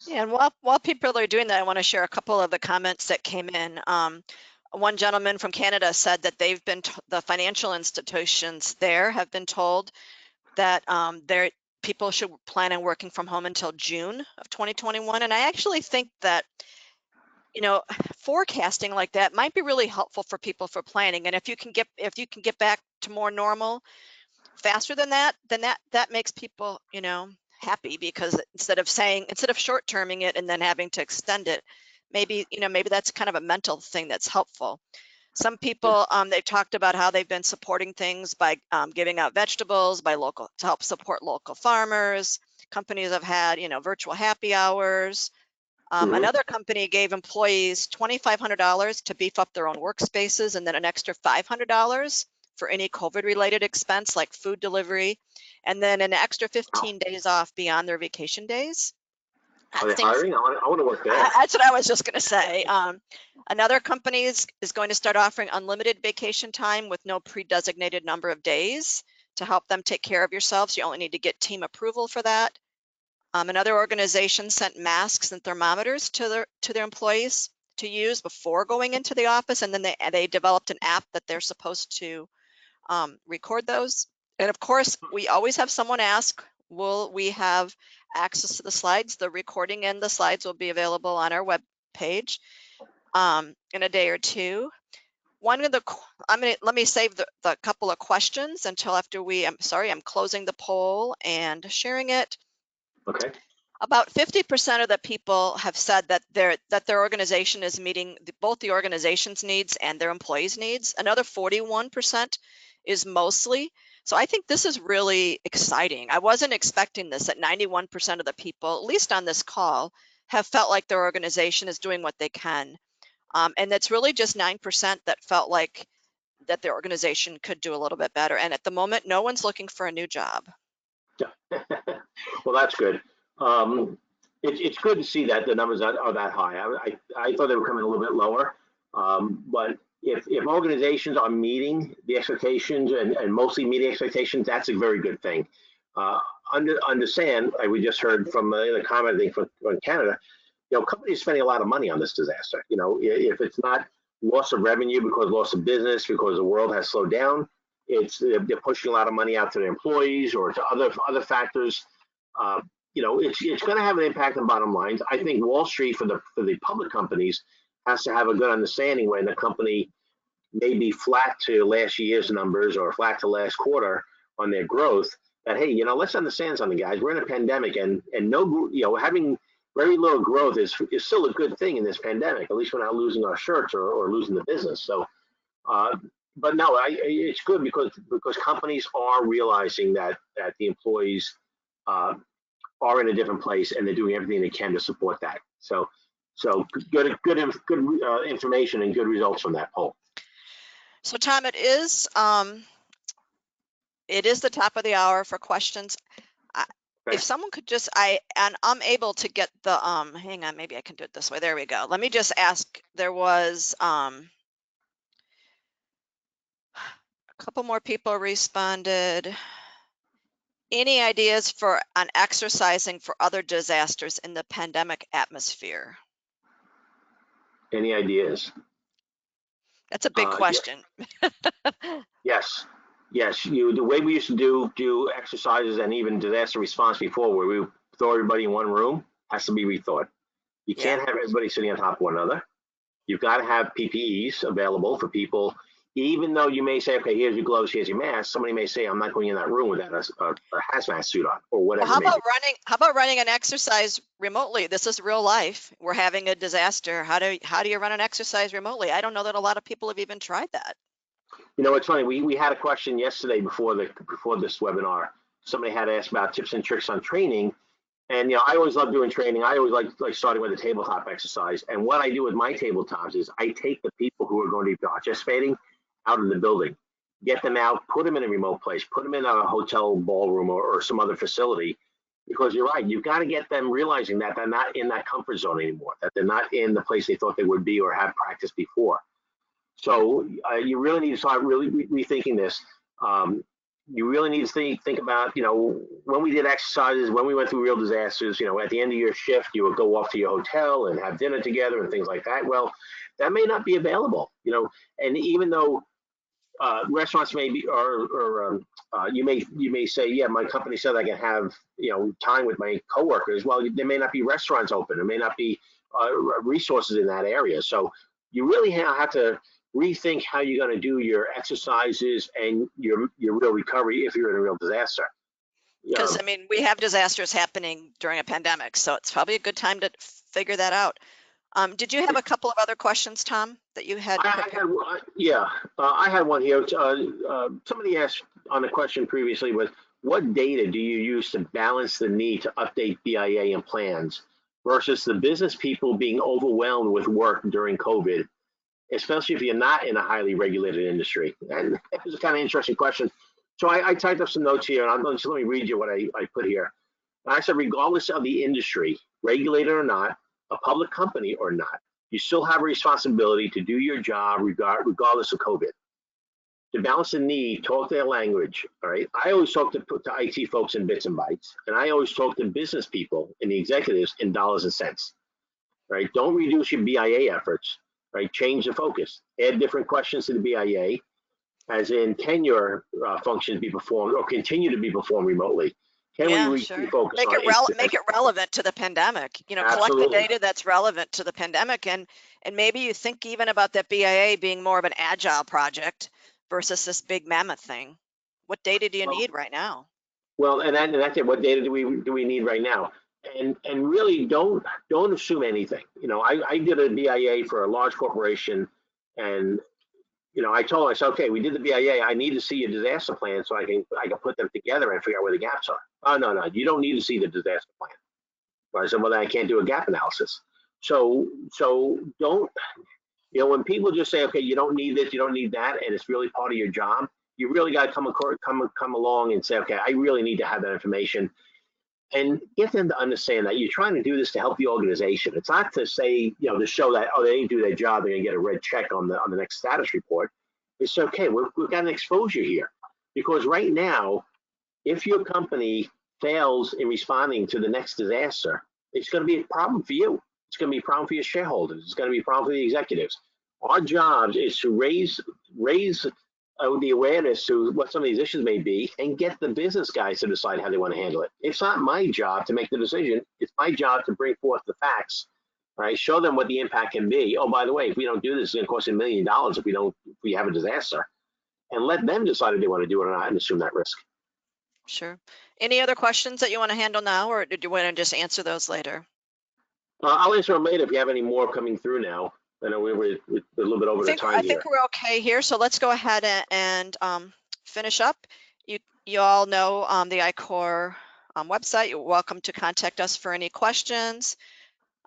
Yeah, and while people are doing that, I want to share a couple of the comments that came in. One gentleman from Canada said that they've been the financial institutions there have been told that their people should plan on working from home until June of 2021, and I actually think that forecasting like that might be really helpful for people for planning. And if you can get back to more normal faster than that, then that makes people, happy, because instead of short-terming it and then having to extend it, maybe that's kind of a mental thing that's helpful. Some people, they've talked about how they've been supporting things by giving out vegetables to help support local farmers. Companies have had, virtual happy hours. Another company gave employees $2,500 to beef up their own workspaces, and then an extra $500 for any COVID-related expense like food delivery, and then an extra 15 days off beyond their vacation days. Are they hiring? I want to work there. That's what I was just going to say. Another company is going to start offering unlimited vacation time with no pre-designated number of days to help them take care of yourselves. You only need to get team approval for that. Another organization sent masks and thermometers to their employees to use before going into the office, and then they developed an app that they're supposed to record those. And of course, we always have someone ask, will we have access to the slides? The recording and the slides will be available on our web page in a day or two. Let me save the couple of questions until after I'm closing the poll and sharing it. Okay. About 50% of the people have said that their organization is meeting both the organization's needs and their employees' needs. Another 41% is mostly. So I think this is really exciting. I wasn't expecting this, that 91% of the people, at least on this call, have felt like their organization is doing what they can. And that's really just 9% that felt like that their organization could do a little bit better. And at the moment, no one's looking for a new job. Well, that's good. It's good to see that the numbers are that high. I thought they were coming a little bit lower, but if organizations are meeting the expectations and mostly meeting expectations, that's a very good thing. Understand, like we just heard from the comment, I think, from Canada, companies are spending a lot of money on this disaster. If it's not loss of revenue because loss of business, because the world has slowed down, they're pushing a lot of money out to their employees or to other factors. It's going to have an impact on bottom lines. I think Wall Street for the public companies has to have a good understanding when the company may be flat to last year's numbers or flat to last quarter on their growth. That, hey, let's understand something, guys. We're in a pandemic, and having very little growth is still a good thing in this pandemic. At least we're not losing our shirts or losing the business. So, but no, it's good because companies are realizing that the employees are in a different place and they're doing everything they can to support that. So good information and good results from that poll. So Tom, it is the top of the hour for questions. If someone could just, I'm able to get the, hang on, maybe I can do it this way. There we go. Let me just ask, there was a couple more people responded. Any ideas on exercising for other disasters in the pandemic atmosphere? Any ideas? That's a big question. Yes. The way we used to do exercises and even disaster response before, where we throw everybody in one room, has to be rethought. You can't have everybody sitting on top of one another. You've got to have PPEs available for people. Even though you may say, okay, here's your gloves, here's your mask, somebody may say, I'm not going in that room without a hazmat suit on or whatever. Well, how about running an exercise remotely? This is real life. We're having a disaster. How do you run an exercise remotely? I don't know that a lot of people have even tried that. It's funny. We had a question yesterday before this webinar. Somebody had asked about tips and tricks on training, and I always love doing training. I always like starting with a tabletop exercise. And what I do with my tabletops is I take the people who are going to be participating out of the building, get them out, put them in a remote place, put them in a hotel ballroom or some other facility, because you're right. You've got to get them realizing that they're not in that comfort zone anymore, that they're not in the place they thought they would be or have practiced before. So you really need to start really rethinking this. You really need to think about, when we did exercises, when we went through real disasters, at the end of your shift, you would go off to your hotel and have dinner together and things like that. Well, that may not be available, and even though restaurants may be, or you may say, yeah, my company said I can have, time with my coworkers. Well, there may not be restaurants open. There may not be resources in that area. So you really have to rethink how you're going to do your exercises and your real recovery if you're in a real disaster. Because we have disasters happening during a pandemic, so it's probably a good time to figure that out. Did you have a couple of other questions, Tom, that you had? I had one here. Somebody asked on a question previously was, what data do you use to balance the need to update BIA and plans versus the business people being overwhelmed with work during COVID, especially if you're not in a highly regulated industry? And that was a kind of interesting question. So I typed up some notes here, and let me read you what I put here. I said, regardless of the industry, regulated or not, a public company or not, you still have a responsibility to do your job regardless of COVID. To balance the need, talk their language, all right? I always talk to IT folks in bits and bytes, and I always talk to business people and the executives in dollars and cents, right? Don't reduce your BIA efforts, right? Change the focus. Add different questions to the BIA, as in, can your functions be performed or continue to be performed remotely? Can we refocus make it relevant to the pandemic? Collect the data that's relevant to the pandemic, and maybe you think even about that BIA being more of an agile project versus this big mammoth thing. What data do you need right now? Well, and that's it. What data do we need right now? And really don't assume anything. I did a BIA for a large corporation, and I told him, I said, okay, we did the BIA. I need to see your disaster plan so I can put them together and figure out where the gaps are. Oh, no, you don't need to see the disaster plan. I said, well, then I can't do a gap analysis. So don't, when people just say, okay, you don't need this, you don't need that, and it's really part of your job, you really got to come along and say, okay, I really need to have that information, and get them to understand that you're trying to do this to help the organization. It's not to say, to show that, oh, they didn't do their job, they're going to get a red check on the next status report. It's okay. We've got an exposure here, because right now, if your company fails in responding to the next disaster, it's going to be a problem for you. It's going to be a problem for your shareholders. It's going to be a problem for the executives. Our job is to raise the awareness to what some of these issues may be and get the business guys to decide how they want to handle it. It's not my job to make the decision. It's my job to bring forth the facts, right? Show them what the impact can be. Oh, by the way, if we don't do this, it's going to cost $1 million if we have a disaster. And let them decide if they want to do it or not and assume that risk. Sure. Any other questions that you want to handle now, or did you want to just answer those later? I'll answer them later if you have any more coming through now. I know we're a little bit over the time here. I think we're okay here, so let's go ahead and finish up. You all know the ICOR website. You're welcome to contact us for any questions.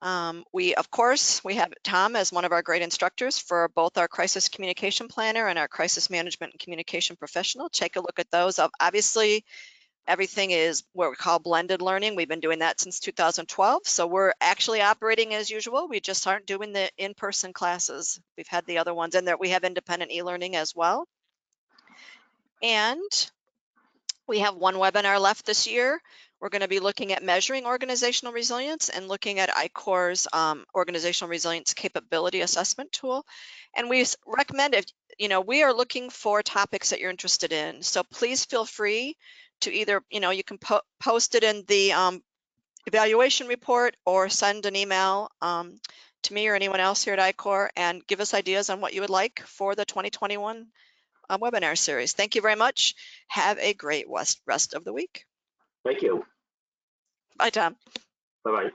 Of course, we have Tom as one of our great instructors for both our crisis communication planner and our crisis management and communication professional. Take a look at those. Obviously, everything is what we call blended learning. We've been doing that since 2012. So we're actually operating as usual. We just aren't doing the in-person classes. We've had the other ones, and we have independent e-learning as well. And we have one webinar left this year. We're going to be looking at measuring organizational resilience and looking at ICOR's organizational resilience capability assessment tool. And we recommend, we are looking for topics that you're interested in. So please feel free to either, you can post it in the evaluation report or send an email to me or anyone else here at ICOR and give us ideas on what you would like for the 2021 webinar series. Thank you very much. Have a great rest of the week. Thank you. Bye, Tom. Bye-bye.